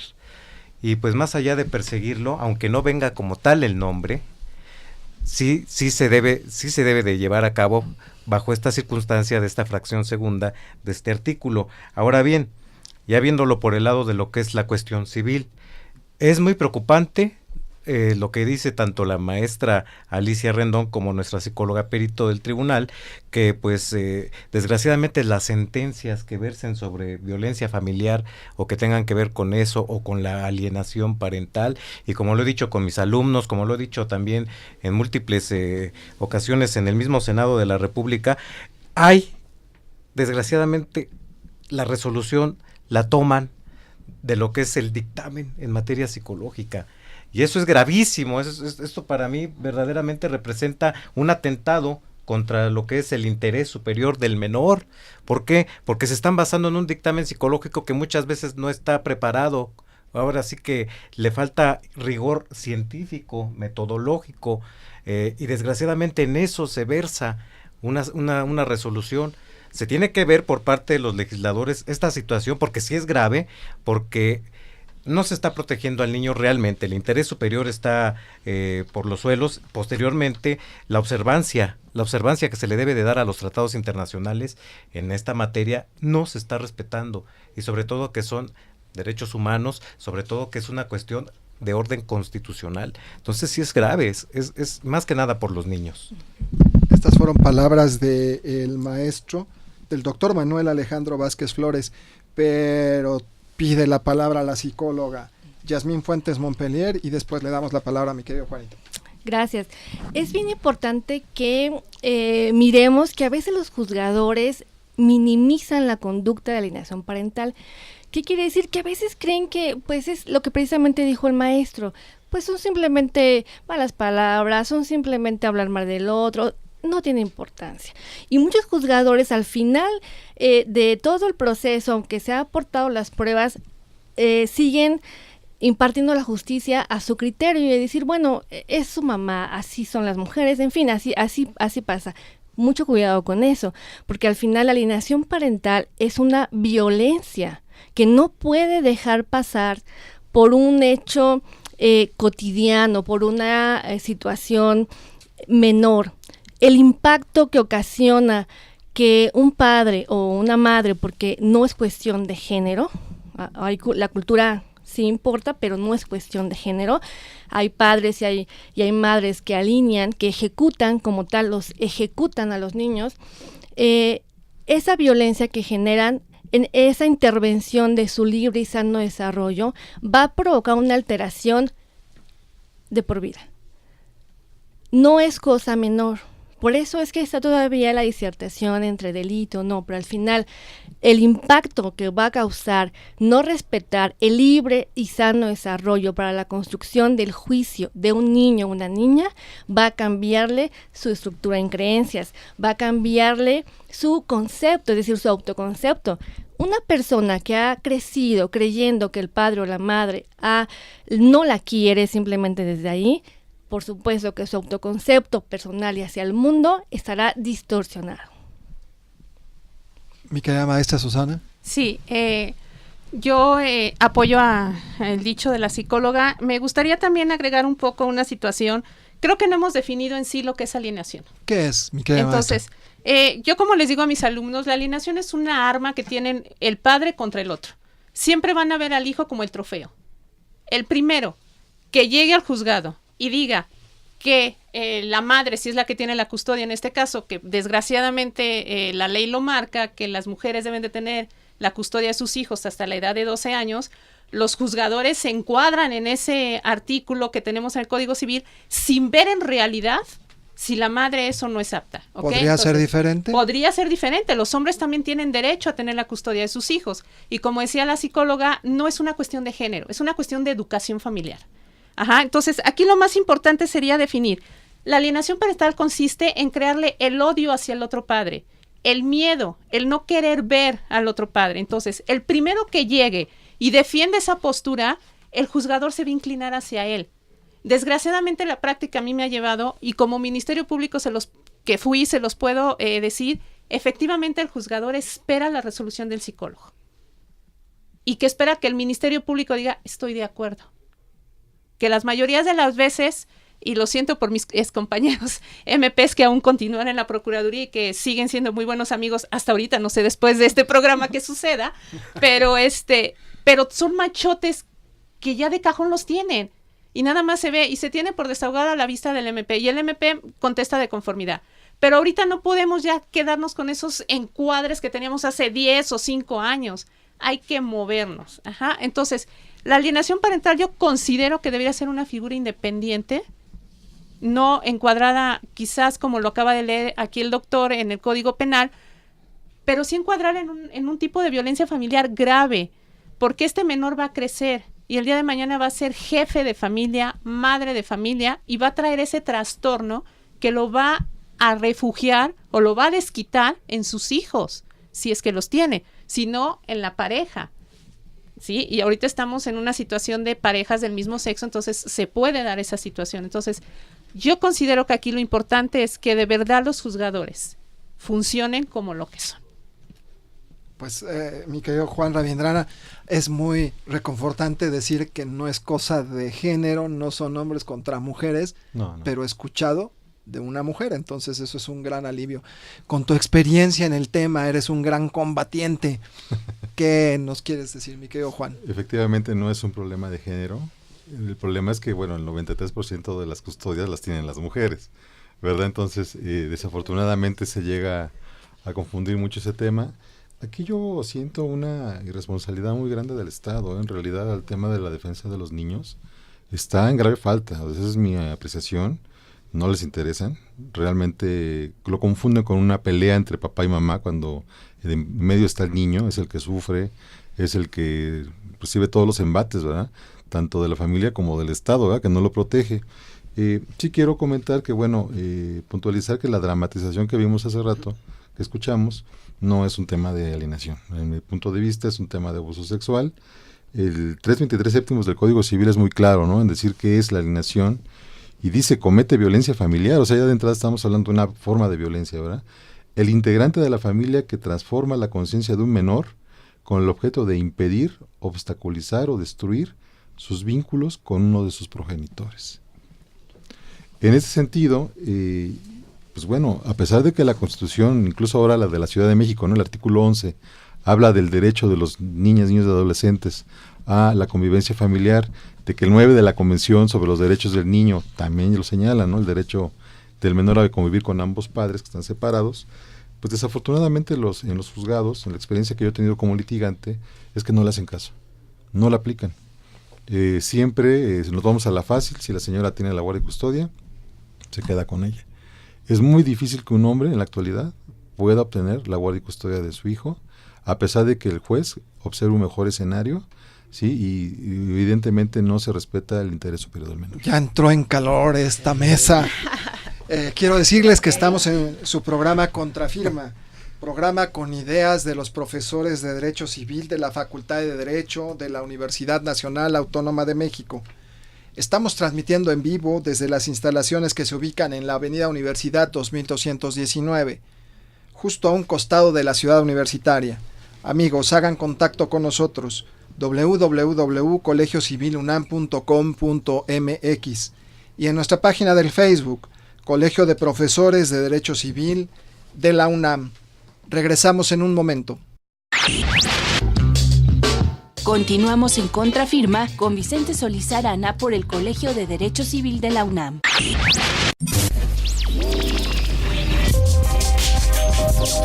y pues más allá de perseguirlo, aunque no venga como tal el nombre, sí se debe de llevar a cabo bajo esta circunstancia de esta fracción segunda de este artículo. Ahora bien, ya viéndolo por el lado de lo que es la cuestión civil, es muy preocupante lo que dice tanto la maestra Alicia Rendón como nuestra psicóloga perito del tribunal, que pues desgraciadamente las sentencias que versen sobre violencia familiar o que tengan que ver con eso o con la alienación parental, y como lo he dicho con mis alumnos, como lo he dicho también en múltiples ocasiones en el mismo Senado de la República, desgraciadamente la resolución la toman de lo que es el dictamen en materia psicológica. Y eso es gravísimo, esto para mí verdaderamente representa un atentado contra lo que es el interés superior del menor. ¿Por qué? Porque se están basando en un dictamen psicológico que muchas veces no está preparado. Ahora sí que le falta rigor científico, metodológico, y desgraciadamente en eso se versa una resolución. Se tiene que ver por parte de los legisladores esta situación, porque sí es grave, porque no se está protegiendo al niño realmente, el interés superior está por los suelos. Posteriormente, la observancia que se le debe de dar a los tratados internacionales en esta materia no se está respetando, y sobre todo que son derechos humanos, sobre todo que es una cuestión de orden constitucional. Entonces sí es grave, es más que nada por los niños. Estas fueron palabras del maestro, del doctor Manuel Alejandro Vázquez Flores, pero pide la palabra a la psicóloga Yasmín Fuentes Montpellier, y después le damos la palabra a mi querido Juanito. Gracias. Es bien importante que miremos que a veces los juzgadores minimizan la conducta de alienación parental. ¿Qué quiere decir? Que a veces creen que pues es lo que precisamente dijo el maestro, pues son simplemente malas palabras, son simplemente hablar mal del otro, no tiene importancia. Y muchos juzgadores al final de todo el proceso, aunque se han aportado las pruebas, siguen impartiendo la justicia a su criterio y decir, bueno, es su mamá, así son las mujeres, en fin, así pasa. Mucho cuidado con eso, porque al final la alienación parental es una violencia que no puede dejar pasar por un hecho cotidiano, por una situación menor. El impacto que ocasiona que un padre o una madre, porque no es cuestión de género, la cultura sí importa, pero no es cuestión de género, hay padres y hay madres que alinean, que ejecutan como tal, los ejecutan a los niños, esa violencia que generan en esa intervención de su libre y sano desarrollo va a provocar una alteración de por vida. No es cosa menor. Por eso es que está todavía la disertación entre delito o no, pero al final el impacto que va a causar no respetar el libre y sano desarrollo para la construcción del juicio de un niño o una niña va a cambiarle su estructura en creencias, va a cambiarle su concepto, es decir, su autoconcepto. Una persona que ha crecido creyendo que el padre o la madre no la quiere simplemente desde ahí, por supuesto que su autoconcepto personal y hacia el mundo estará distorsionado. Mi querida maestra Susana. Sí, yo apoyo el dicho de la psicóloga. Me gustaría también agregar un poco una situación. Creo que no hemos definido en sí lo que es alienación. ¿Qué es, mi querida maestra? Entonces, yo como les digo a mis alumnos, la alienación es una arma que tienen el padre contra el otro. Siempre van a ver al hijo como el trofeo. El primero que llegue al juzgado y diga que la madre, si es la que tiene la custodia en este caso, que desgraciadamente la ley lo marca, que las mujeres deben de tener la custodia de sus hijos hasta la edad de 12 años, los juzgadores se encuadran en ese artículo que tenemos en el Código Civil sin ver en realidad si la madre es o no es apta. ¿Okay? ¿Podría ser diferente? Podría ser diferente. Los hombres también tienen derecho a tener la custodia de sus hijos. Y como decía la psicóloga, no es una cuestión de género, es una cuestión de educación familiar. Ajá, entonces aquí lo más importante sería definir. La alienación parental consiste en crearle el odio hacia el otro padre, el miedo, el no querer ver al otro padre. Entonces, el primero que llegue y defiende esa postura, el juzgador se va a inclinar hacia él. Desgraciadamente la práctica a mí me ha llevado, y como Ministerio Público se los puedo decir, efectivamente el juzgador espera la resolución del psicólogo. Y que espera que el Ministerio Público diga, estoy de acuerdo. Que las mayorías de las veces, y lo siento por mis excompañeros MPs que aún continúan en la Procuraduría y que siguen siendo muy buenos amigos hasta ahorita, no sé después de este programa qué suceda, pero son machotes que ya de cajón los tienen. Y nada más se ve, y se tiene por desahogada la vista del MP, y el MP contesta de conformidad. Pero ahorita no podemos ya quedarnos con esos encuadres que teníamos hace 10 o 5 años. Hay que movernos. Ajá. Entonces, la alienación parental yo considero que debería ser una figura independiente, no encuadrada quizás como lo acaba de leer aquí el doctor en el Código Penal, pero sí encuadrar en un tipo de violencia familiar grave, porque este menor va a crecer. Y el día de mañana va a ser jefe de familia, madre de familia, y va a traer ese trastorno que lo va a refugiar o lo va a desquitar en sus hijos, si es que los tiene, sino en la pareja. ¿Sí? Y ahorita estamos en una situación de parejas del mismo sexo, entonces se puede dar esa situación. Entonces, yo considero que aquí lo importante es que de verdad los juzgadores funcionen como lo que son. Pues mi querido Juan Ravindrana, es muy reconfortante decir que no es cosa de género, no son hombres contra mujeres, no. Pero escuchado de una mujer, entonces eso es un gran alivio. Con tu experiencia en el tema, eres un gran combatiente. ¿Qué nos quieres decir, mi querido Juan? Efectivamente no es un problema de género, el problema es que, bueno, el 93% de las custodias las tienen las mujeres, ¿verdad? Entonces, desafortunadamente se llega a confundir mucho ese tema. Aquí yo siento una irresponsabilidad muy grande del Estado, en realidad al tema de la defensa de los niños está en grave falta, esa es mi apreciación, no les interesan, realmente lo confunden con una pelea entre papá y mamá cuando en medio está el niño, es el que sufre, es el que recibe todos los embates, ¿verdad? Tanto de la familia como del Estado, ¿verdad? Que no lo protege. Sí quiero comentar que, bueno, puntualizar que la dramatización que vimos hace rato, que escuchamos, no es un tema de alienación. En mi punto de vista es un tema de abuso sexual. El 323 séptimos del Código Civil es muy claro, ¿no? En decir qué es la alienación y dice comete violencia familiar, o sea, ya de entrada estamos hablando de una forma de violencia, ¿verdad? El integrante de la familia que transforma la conciencia de un menor con el objeto de impedir, obstaculizar o destruir sus vínculos con uno de sus progenitores. En ese sentido, pues bueno, a pesar de que la Constitución, incluso ahora la de la Ciudad de México, ¿no? El artículo 11, habla del derecho de los niños y adolescentes a la convivencia familiar, de que el 9 de la Convención sobre los Derechos del Niño también lo señala, ¿no? El derecho del menor a convivir con ambos padres que están separados. Pues desafortunadamente en los juzgados, en la experiencia que yo he tenido como litigante, es que no le hacen caso, no la aplican. Siempre nos vamos a la fácil, si la señora tiene la guardia y custodia, se queda con ella. Es muy difícil que un hombre en la actualidad pueda obtener la guardia y custodia de su hijo, a pesar de que el juez observe un mejor escenario, ¿sí? Y evidentemente no se respeta el interés superior del menor. Ya entró en calor esta mesa. Quiero decirles que estamos en su programa Contrafirma, programa con ideas de los profesores de Derecho Civil de la Facultad de Derecho de la Universidad Nacional Autónoma de México. Estamos transmitiendo en vivo desde las instalaciones que se ubican en la Avenida Universidad 2219, justo a un costado de la ciudad universitaria. Amigos, hagan contacto con nosotros, www.colegiocivilunam.com.mx y en nuestra página del Facebook, Colegio de Profesores de Derecho Civil de la UNAM. Regresamos en un momento. Continuamos en Contrafirma con Vicente Solís Arana por el Colegio de Derecho Civil de la UNAM.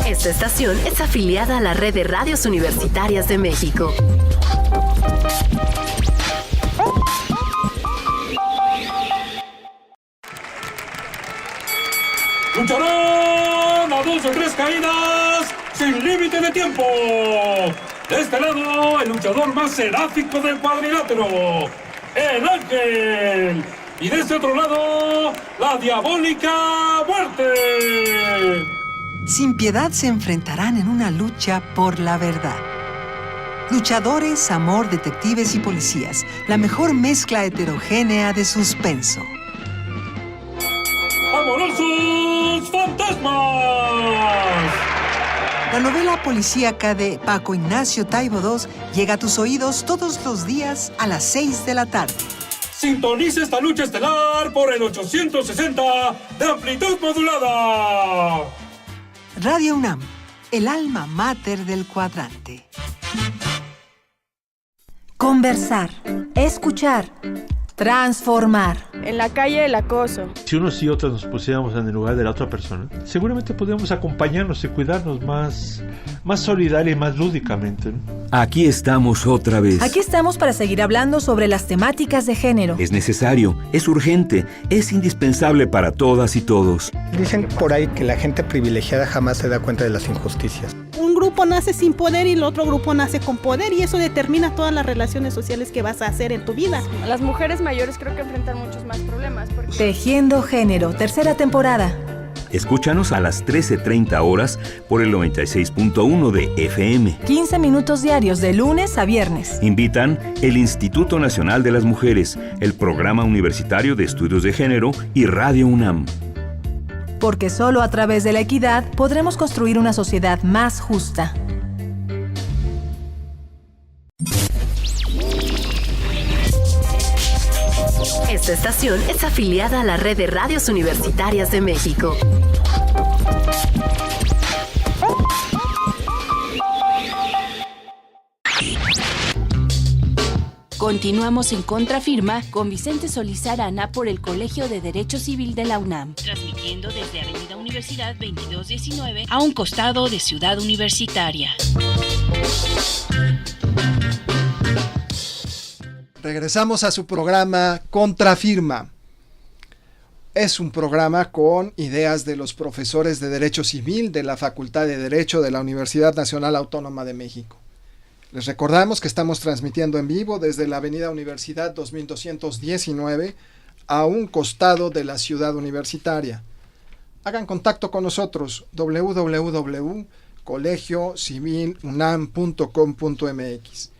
Esta estación es afiliada a la Red de Radios Universitarias de México. lucharán a 2 o 3 caídas sin límite de tiempo. De este lado, el luchador más seráfico del cuadrilátero, el Ángel. Y de este otro lado, la diabólica Muerte. Sin piedad se enfrentarán en una lucha por la verdad. Luchadores, amor, detectives y policías. La mejor mezcla heterogénea de suspenso. ¡Amorosos fantasmas! La novela policíaca de Paco Ignacio Taibo II llega a tus oídos todos los días a las 6 de la tarde. Sintoniza esta lucha estelar por el 860 de amplitud modulada. Radio UNAM, el alma mater del cuadrante. Conversar, escuchar, transformar. En la calle el acoso. Si unos y otras nos pusiéramos en el lugar de la otra persona, seguramente podríamos acompañarnos y cuidarnos más solidaria y más lúdicamente, ¿no? Aquí estamos otra vez. Aquí estamos para seguir hablando sobre las temáticas de género. Es necesario, es urgente, es indispensable para todas y todos. Dicen por ahí que la gente privilegiada jamás se da cuenta de las injusticias. Un grupo nace sin poder y el otro grupo nace con poder, y eso determina todas las relaciones sociales que vas a hacer en tu vida. Las mujeres mayores creo que enfrentan muchos más problemas. Tejiendo Género, tercera temporada. Escúchanos a las 13:30 horas por el 96.1 de FM. 15 minutos diarios de lunes a viernes. Invitan el Instituto Nacional de las Mujeres, el Programa Universitario de Estudios de Género y Radio UNAM. Porque solo a través de la equidad podremos construir una sociedad más justa. Esta estación es afiliada a la Red de Radios Universitarias de México. Continuamos en Contrafirma con Vicente Solís Arana por el Colegio de Derecho Civil de la UNAM. Transmitiendo desde Avenida Universidad 2219 a un costado de Ciudad Universitaria. Regresamos a su programa Contrafirma. Es un programa con ideas de los profesores de Derecho Civil de la Facultad de Derecho de la Universidad Nacional Autónoma de México. Les recordamos que estamos transmitiendo en vivo desde la Avenida Universidad 2219 a un costado de la Ciudad Universitaria. Hagan contacto con nosotros www.colegiocivilunam.com.mx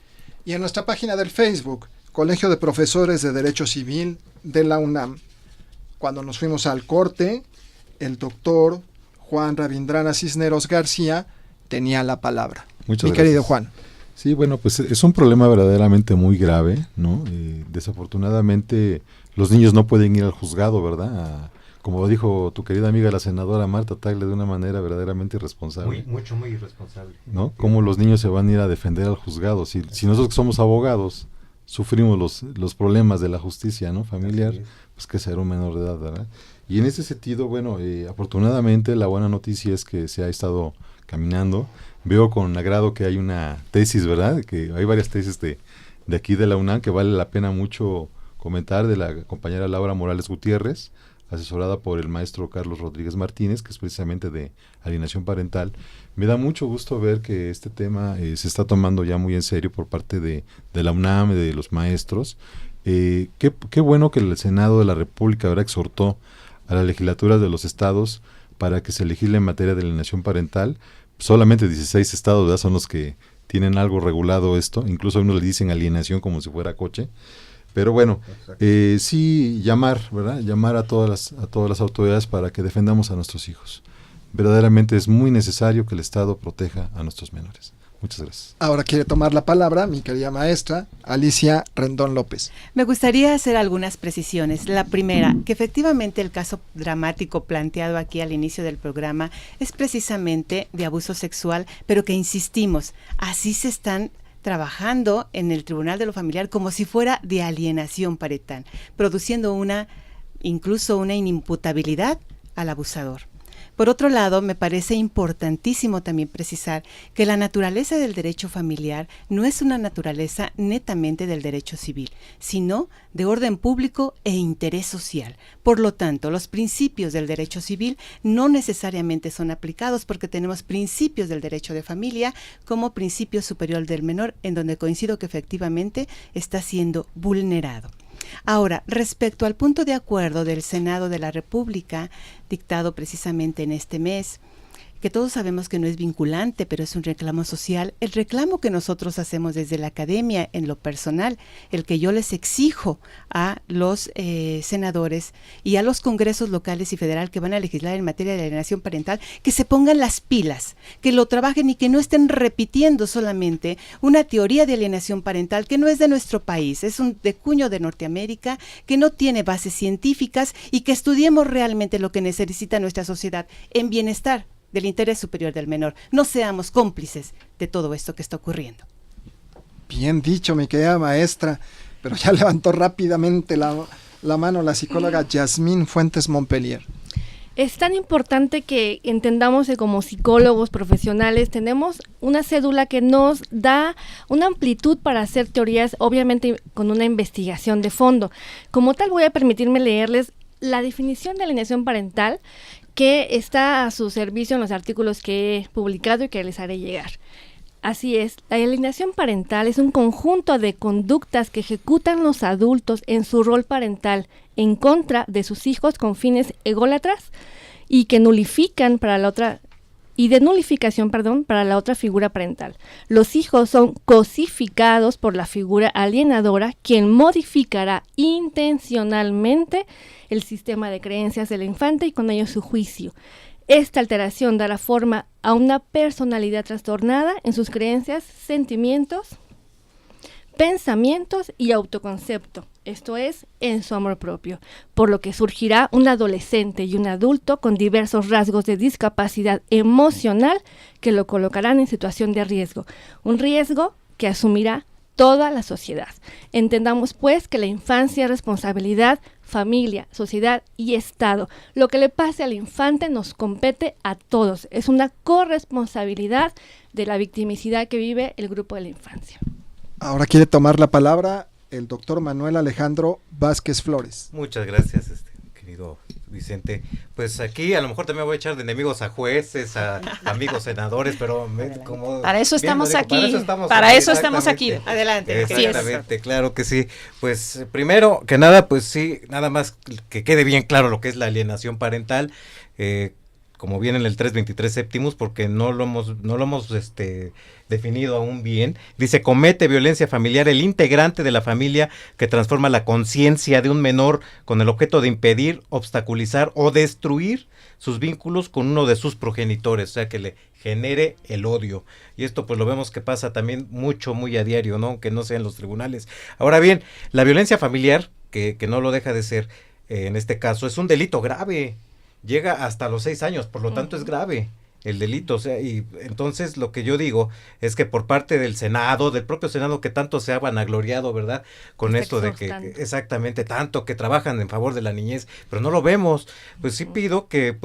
y en nuestra página del Facebook Colegio de Profesores de Derecho Civil de la UNAM. Cuando nos fuimos al corte, el doctor Juan Rabindranath Cisneros García tenía la palabra. Muchas gracias. Querido Juan. Sí, bueno, pues es un problema verdaderamente muy grave, ¿no? Desafortunadamente los niños no pueden ir al juzgado, ¿verdad? Como dijo tu querida amiga la senadora Marta Tagle, de una manera verdaderamente irresponsable. Muy irresponsable. ¿No? ¿Cómo los niños se van a ir a defender al juzgado? Si nosotros que somos abogados sufrimos los problemas de la justicia, ¿no? Familiar, pues que ser un menor de edad, ¿verdad? Y en ese sentido, bueno, afortunadamente la buena noticia es que se ha estado caminando. Veo con agrado que hay una tesis, ¿verdad? Que hay varias tesis de aquí de la UNAM que vale la pena mucho comentar, de la compañera Laura Morales Gutiérrez, asesorada por el maestro Carlos Rodríguez Martínez, que es precisamente de alienación parental. Me da mucho gusto ver que este tema se está tomando ya muy en serio por parte de la UNAM, de los maestros. Qué bueno que el Senado de la República ahora exhortó a las legislaturas de los estados para que se legisle en materia de alienación parental. Solamente 16 estados, ¿verdad?, son los que tienen algo regulado esto, incluso a uno le dicen alienación como si fuera coche. Pero bueno, sí llamar, ¿verdad? Llamar a todas las autoridades para que defendamos a nuestros hijos. Verdaderamente es muy necesario que el Estado proteja a nuestros menores. Muchas gracias. Ahora quiere tomar la palabra mi querida maestra Alicia Rendón López. Me gustaría hacer algunas precisiones. La primera, que efectivamente el caso dramático planteado aquí al inicio del programa es precisamente de abuso sexual, pero que insistimos, así se están trabajando en el Tribunal de lo Familiar como si fuera de alienación parental, produciendo incluso una inimputabilidad al abusador. Por otro lado, me parece importantísimo también precisar que la naturaleza del derecho familiar no es una naturaleza netamente del derecho civil, sino de orden público e interés social. Por lo tanto, los principios del derecho civil no necesariamente son aplicados porque tenemos principios del derecho de familia como principio superior del menor, en donde coincido que efectivamente está siendo vulnerado. Ahora, respecto al punto de acuerdo del Senado de la República, dictado precisamente en este mes, que todos sabemos que no es vinculante, pero es un reclamo social, el reclamo que nosotros hacemos desde la academia en lo personal, el que yo les exijo a los senadores y a los congresos locales y federal que van a legislar en materia de alienación parental, que se pongan las pilas, que lo trabajen y que no estén repitiendo solamente una teoría de alienación parental que no es de nuestro país, es de cuño de Norteamérica, que no tiene bases científicas, y que estudiemos realmente lo que necesita nuestra sociedad en bienestar del interés superior del menor. No seamos cómplices de todo esto que está ocurriendo. Bien dicho, mi querida maestra, pero ya levantó rápidamente la mano la psicóloga Yasmín Fuentes Montpellier. Es tan importante que entendamos que como psicólogos profesionales tenemos una cédula que nos da una amplitud para hacer teorías, obviamente con una investigación de fondo. Como tal, voy a permitirme leerles la definición de alienación parental, que está a su servicio en los artículos que he publicado y que les haré llegar. Así es, la alienación parental es un conjunto de conductas que ejecutan los adultos en su rol parental en contra de sus hijos con fines ególatras y que nulifican para la otra para la otra figura parental. Los hijos son cosificados por la figura alienadora, quien modificará intencionalmente el sistema de creencias del infante y con ello su juicio. Esta alteración dará forma a una personalidad trastornada en sus creencias, sentimientos, pensamientos y autoconcepto, esto es, en su amor propio, por lo que surgirá un adolescente y un adulto con diversos rasgos de discapacidad emocional que lo colocarán en situación de riesgo, un riesgo que asumirá toda la sociedad. Entendamos pues que la infancia es responsabilidad, familia, sociedad y Estado. Lo que le pase al infante nos compete a todos, es una corresponsabilidad de la victimicidad que vive el grupo de la infancia. Ahora quiere tomar la palabra el doctor Manuel Alejandro Vázquez Flores. Muchas gracias, querido Vicente. Pues aquí a lo mejor también voy a echar de enemigos a jueces, a amigos senadores, pero como para eso estamos aquí. Para eso estamos aquí. Adelante. Exactamente, claro que sí. Pues primero que nada, pues sí, nada más que quede bien claro lo que es la alienación parental. Como viene en el 323 séptimos, porque no lo hemos definido aún bien. Dice, comete violencia familiar el integrante de la familia que transforma la conciencia de un menor con el objeto de impedir, obstaculizar o destruir sus vínculos con uno de sus progenitores, o sea, que le genere el odio. Y esto pues lo vemos que pasa también muy a diario, ¿no? Aunque no sea en los tribunales. Ahora bien, la violencia familiar, que no lo deja de ser, en este caso, es un delito grave. Llega hasta los 6 años, por lo tanto es grave el delito, o sea, y entonces lo que yo digo es que por parte del Senado, del propio Senado que tanto se ha vanagloriado, ¿verdad? Con esto de que, exactamente, tanto que trabajan en favor de la niñez, pero no lo vemos, pues sí pido que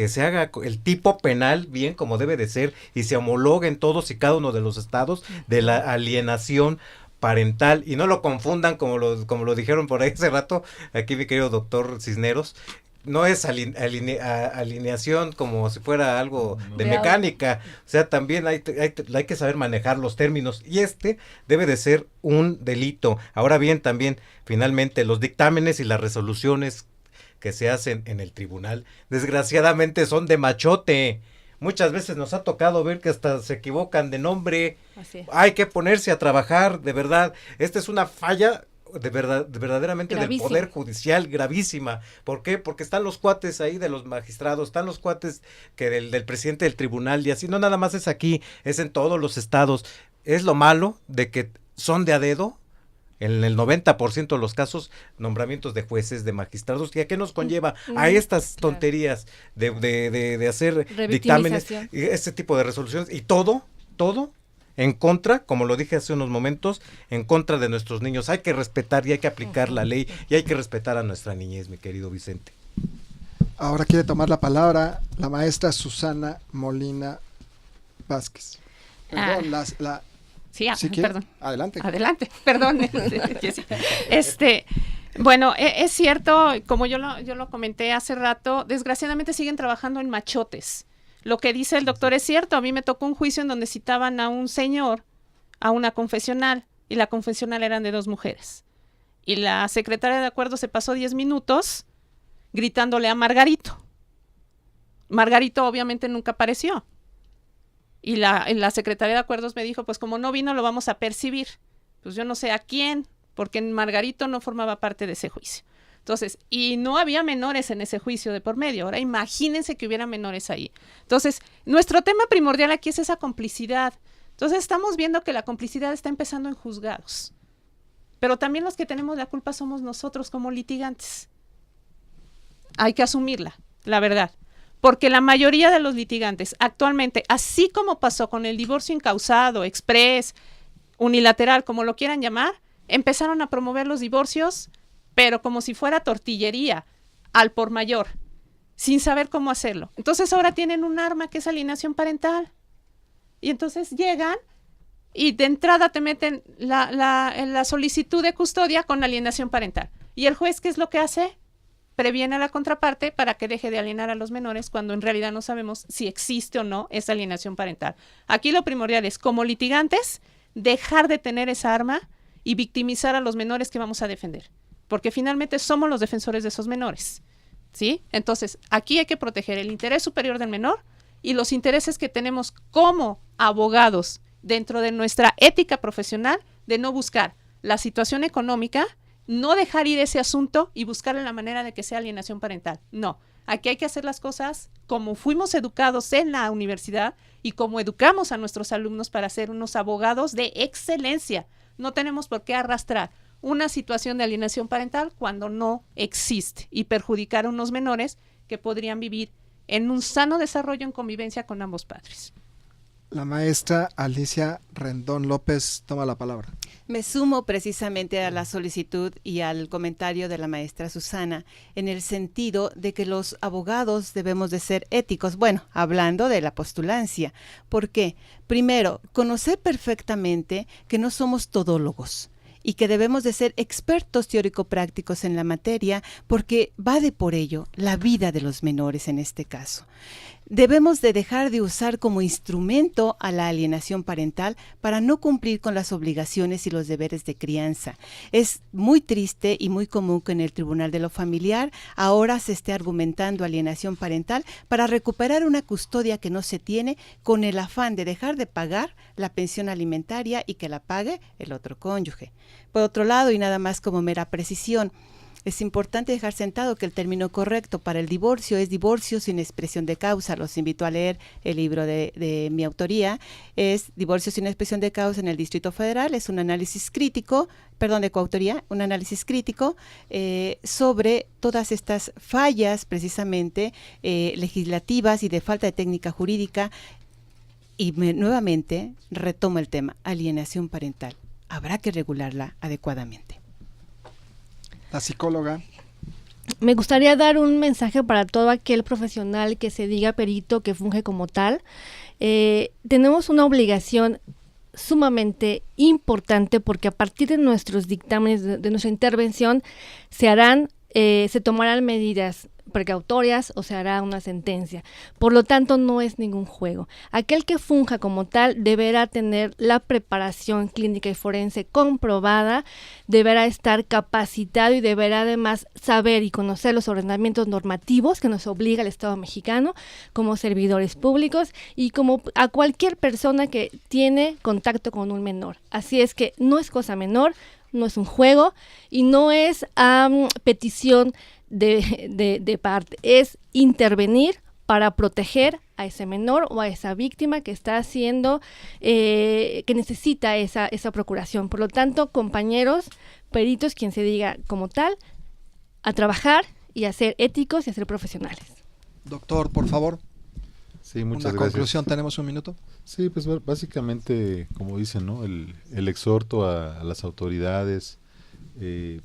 se haga el tipo penal bien como debe de ser y se homologue en todos y cada uno de los estados de la alienación parental, y no lo confundan como lo dijeron por ahí hace rato, aquí mi querido doctor Cisneros. No es alineación como si fuera algo de mecánica, o sea, también hay que saber manejar los términos, y debe de ser un delito. Ahora bien, también, finalmente, los dictámenes y las resoluciones que se hacen en el tribunal, desgraciadamente son de machote. Muchas veces nos ha tocado ver que hasta se equivocan de nombre. Hay que ponerse a trabajar, de verdad. Esta es una falla verdaderamente gravísima del Poder Judicial, gravísima. ¿Por qué? Porque están los cuates ahí de los magistrados, están los cuates que del presidente del tribunal, y así no nada más es aquí, es en todos los estados. Es lo malo de que son de a dedo, en el 90% de los casos, nombramientos de jueces, de magistrados. ¿Y a qué nos conlleva? A estas tonterías de hacer dictámenes, y este tipo de resoluciones, y todo en contra, como lo dije hace unos momentos, en contra de nuestros niños. Hay que respetar y hay que aplicar la ley y hay que respetar a nuestra niñez, mi querido Vicente. Ahora quiere tomar la palabra la maestra Susana Molina Vázquez. Perdón, perdón. Adelante. Adelante, perdón. Bueno, es cierto, como yo lo comenté hace rato, desgraciadamente siguen trabajando en machotes. Lo que dice el doctor es cierto. A mí me tocó un juicio en donde citaban a un señor, a una confesional, y la confesional eran de 2 mujeres. Y la secretaria de acuerdo se pasó 10 minutos gritándole a Margarito. Margarito obviamente nunca apareció. Y la secretaria de acuerdos me dijo, pues como no vino lo vamos a percibir. Pues yo no sé a quién, porque Margarito no formaba parte de ese juicio. Entonces, y no había menores en ese juicio de por medio. Ahora imagínense que hubiera menores ahí. Entonces, nuestro tema primordial aquí es esa complicidad. Entonces, estamos viendo que la complicidad está empezando en juzgados. Pero también los que tenemos la culpa somos nosotros como litigantes. Hay que asumirla, la verdad. Porque la mayoría de los litigantes actualmente, así como pasó con el divorcio incausado, express, unilateral, como lo quieran llamar, empezaron a promover los divorcios, pero como si fuera tortillería, al por mayor, sin saber cómo hacerlo. Entonces ahora tienen un arma que es alienación parental. Y entonces llegan y de entrada te meten la solicitud de custodia con alienación parental. ¿Y el juez qué es lo que hace? Previene a la contraparte para que deje de alienar a los menores cuando en realidad no sabemos si existe o no esa alienación parental. Aquí lo primordial es, como litigantes, dejar de tener esa arma y victimizar a los menores que vamos a defender. Porque finalmente somos los defensores de esos menores, ¿sí? Entonces, aquí hay que proteger el interés superior del menor y los intereses que tenemos como abogados dentro de nuestra ética profesional de no buscar la situación económica, no dejar ir ese asunto y buscarle la manera de que sea alienación parental. No, aquí hay que hacer las cosas como fuimos educados en la universidad y como educamos a nuestros alumnos para ser unos abogados de excelencia. No tenemos por qué arrastrar una situación de alienación parental cuando no existe y perjudicar a unos menores que podrían vivir en un sano desarrollo en convivencia con ambos padres. La maestra Alicia Rendón López toma la palabra. Me sumo precisamente a la solicitud y al comentario de la maestra Susana en el sentido de que los abogados debemos de ser éticos. Bueno, hablando de la postulancia. ¿Por qué? Primero, conocer perfectamente que no somos todólogos y que debemos de ser expertos teórico-prácticos en la materia porque va de por ello la vida de los menores en este caso. Debemos de dejar de usar como instrumento a la alienación parental para no cumplir con las obligaciones y los deberes de crianza. Es muy triste y muy común que en el Tribunal de lo Familiar ahora se esté argumentando alienación parental para recuperar una custodia que no se tiene con el afán de dejar de pagar la pensión alimentaria y que la pague el otro cónyuge. Por otro lado, y nada más como mera precisión, es importante dejar sentado que el término correcto para el divorcio es divorcio sin expresión de causa. Los invito a leer el libro de mi autoría, es Divorcio sin expresión de causa en el Distrito Federal. Es un análisis crítico, de coautoría, un análisis crítico sobre todas estas fallas precisamente legislativas y de falta de técnica jurídica. Y nuevamente retomo el tema, alienación parental. Habrá que regularla adecuadamente. La psicóloga. Me gustaría dar un mensaje para todo aquel profesional que se diga perito, que funge como tal. Tenemos una obligación sumamente importante porque a partir de nuestros dictámenes, de nuestra intervención, se tomarán medidas precautorias o se hará una sentencia. Por lo tanto, no es ningún juego. Aquel que funja como tal deberá tener la preparación clínica y forense comprobada, deberá estar capacitado y deberá además saber y conocer los ordenamientos normativos que nos obliga el Estado mexicano como servidores públicos y como a cualquier persona que tiene contacto con un menor. Así es que no es cosa menor, no es un juego y no es petición de parte, es intervenir para proteger a ese menor o a esa víctima que está haciendo, que necesita esa procuración. Por lo tanto, compañeros, peritos, quien se diga como tal, a trabajar y a ser éticos y a ser profesionales. Doctor, por favor. Sí, muchas Una gracias. conclusión, ¿tenemos un minuto? Sí, pues básicamente, como dicen, ¿no? El exhorto a las autoridades,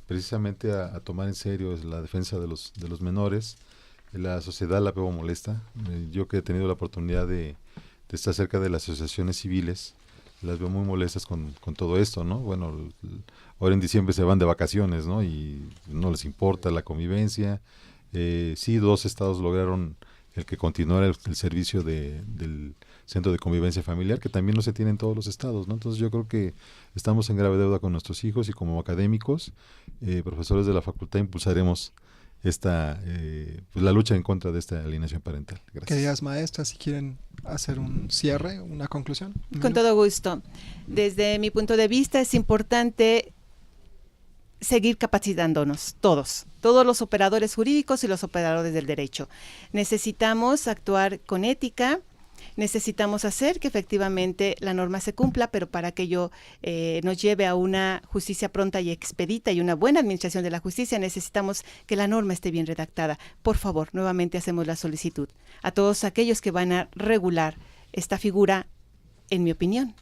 precisamente a tomar en serio la defensa de los menores la sociedad la veo molesta. Yo que he tenido la oportunidad de estar cerca de las asociaciones civiles, las veo muy molestas con todo esto, ¿no? Bueno, ahora en diciembre se van de vacaciones, ¿no? Y no les importa la convivencia. Sí, 2 estados lograron el que continuara el servicio del Centro de Convivencia Familiar, que también no se tiene en todos los estados, ¿no? Entonces yo creo que estamos en grave deuda con nuestros hijos, y como académicos, profesores de la facultad, impulsaremos la lucha en contra de esta alienación parental. Gracias. Queridas maestras, si quieren hacer un cierre, una conclusión. Con todo gusto. Desde mi punto de vista es importante seguir capacitándonos todos los operadores jurídicos y los operadores del derecho. Necesitamos actuar con ética, necesitamos hacer que efectivamente la norma se cumpla, pero para que ello nos lleve a una justicia pronta y expedita y una buena administración de la justicia, necesitamos que la norma esté bien redactada. Por favor, nuevamente hacemos la solicitud a todos aquellos que van a regular esta figura, en mi opinión,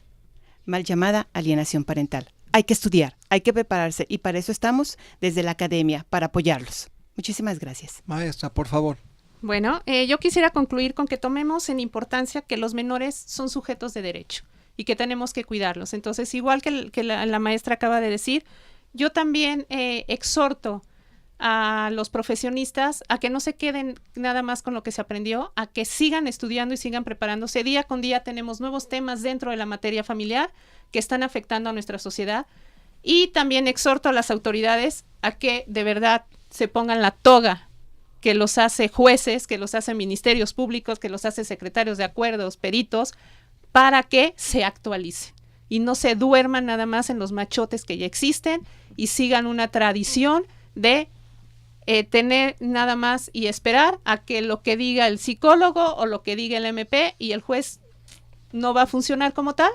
mal llamada alienación parental. Hay que estudiar, hay que prepararse, y para eso estamos desde la academia, para apoyarlos. Muchísimas gracias. Maestra, por favor. Bueno, yo quisiera concluir con que tomemos en importancia que los menores son sujetos de derecho y que tenemos que cuidarlos. Entonces, igual que la maestra acaba de decir, yo también exhorto a los profesionistas a que no se queden nada más con lo que se aprendió, a que sigan estudiando y sigan preparándose. Día con día tenemos nuevos temas dentro de la materia familiar que están afectando a nuestra sociedad, y también exhorto a las autoridades a que de verdad se pongan la toga que los hace jueces, que los hace ministerios públicos, que los hace secretarios de acuerdos, peritos, para que se actualicen y no se duerman nada más en los machotes que ya existen y sigan una tradición de tener nada más y esperar a que lo que diga el psicólogo o lo que diga el MP y el juez no va a funcionar como tal.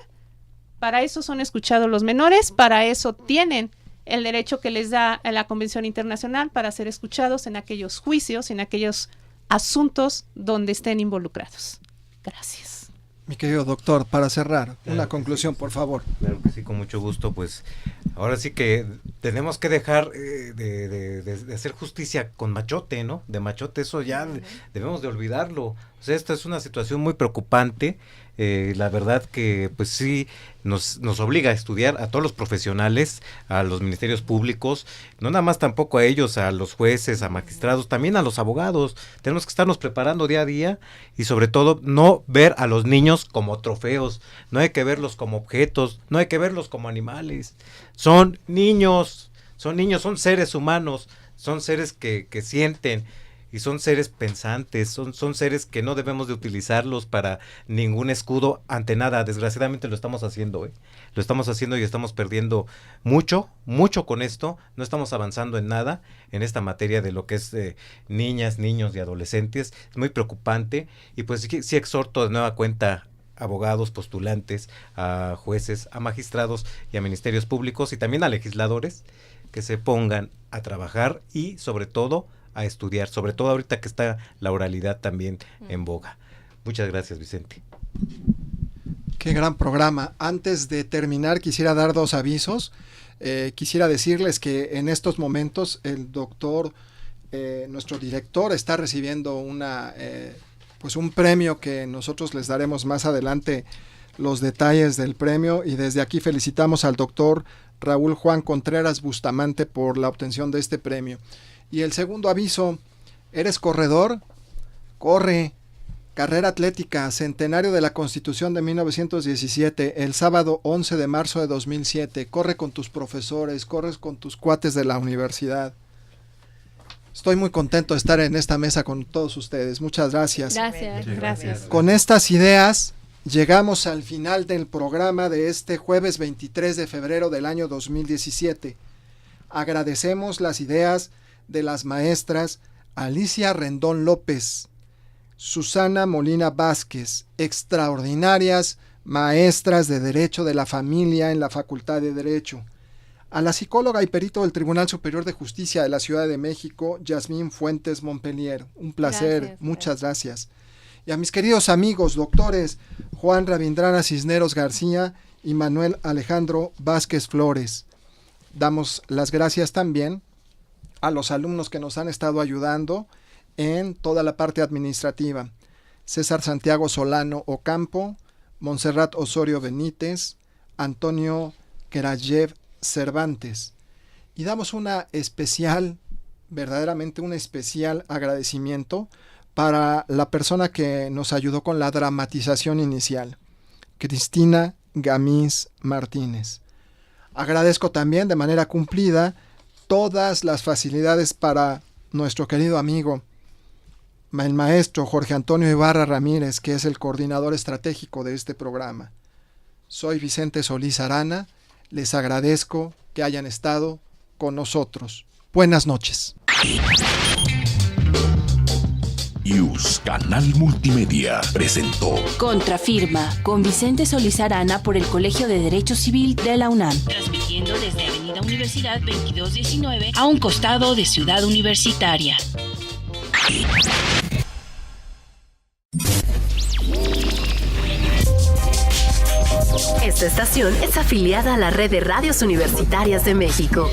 Para eso son escuchados los menores, para eso tienen el derecho que les da la Convención Internacional, para ser escuchados en aquellos juicios, en aquellos asuntos donde estén involucrados. Gracias. Mi querido doctor, para cerrar, una conclusión, por favor. Claro que sí, con mucho gusto. Pues ahora sí que tenemos que dejar de hacer justicia con machote, ¿no? De machote, eso ya debemos de olvidarlo. O sea, esta es una situación muy preocupante. La verdad que pues sí nos obliga a estudiar a todos los profesionales, a los ministerios públicos, no nada más tampoco a ellos, a los jueces, a magistrados, también a los abogados. Tenemos que estarnos preparando día a día, y sobre todo no ver a los niños como trofeos, no hay que verlos como objetos, no hay que verlos como animales. Son niños, son seres humanos, son seres que sienten, y son seres pensantes, son seres que no debemos de utilizarlos para ningún escudo ante nada. Desgraciadamente lo estamos haciendo, lo estamos haciendo y estamos perdiendo mucho con esto. No estamos avanzando en nada en esta materia de lo que es niñas, niños y adolescentes. Es muy preocupante, y pues sí exhorto de nueva cuenta a abogados, postulantes, a jueces, a magistrados y a ministerios públicos, y también a legisladores, que se pongan a trabajar y sobre todo a estudiar, sobre todo ahorita que está la oralidad también en boga. Muchas gracias, Vicente. Qué gran programa. Antes de terminar, quisiera dar 2 avisos. Quisiera decirles que en estos momentos el doctor, nuestro director, está recibiendo un premio que nosotros les daremos más adelante los detalles del premio, y desde aquí felicitamos al doctor Raúl Juan Contreras Bustamante por la obtención de este premio. Y el segundo aviso: ¿eres corredor? Corre. Carrera atlética, centenario de la Constitución de 1917, el sábado 11 de marzo de 2007. Corre con tus profesores, corres con tus cuates de la universidad. Estoy muy contento de estar en esta mesa con todos ustedes. Muchas gracias. Gracias. Con estas ideas llegamos al final del programa de este jueves 23 de febrero del año 2017. Agradecemos las ideas de las maestras Alicia Rendón López, Susana Molina Vázquez, extraordinarias maestras de Derecho de la Familia en la Facultad de Derecho. A la psicóloga y perito del Tribunal Superior de Justicia de la Ciudad de México, Yasmín Fuentes Montpellier. Un placer, muchas gracias. Y a mis queridos amigos doctores Juan Rabindrana Cisneros García y Manuel Alejandro Vázquez Flores. Damos las gracias también a los alumnos que nos han estado ayudando en toda la parte administrativa. César Santiago Solano Ocampo, Montserrat Osorio Benítez, Antonio Kerayev Cervantes. Y damos verdaderamente un especial agradecimiento para la persona que nos ayudó con la dramatización inicial, Cristina Gamis Martínez. Agradezco también de manera cumplida todas las facilidades para nuestro querido amigo, el maestro Jorge Antonio Ibarra Ramírez, que es el coordinador estratégico de este programa. Soy Vicente Solís Arana, les agradezco que hayan estado con nosotros. Buenas noches. IUS Canal Multimedia presentó Contrafirma con Vicente Solís Arana por el Colegio de Derecho Civil de la UNAM. Transmitiendo desde Avenida Universidad 2219 a un costado de Ciudad Universitaria. Esta estación es afiliada a la Red de Radios Universitarias de México.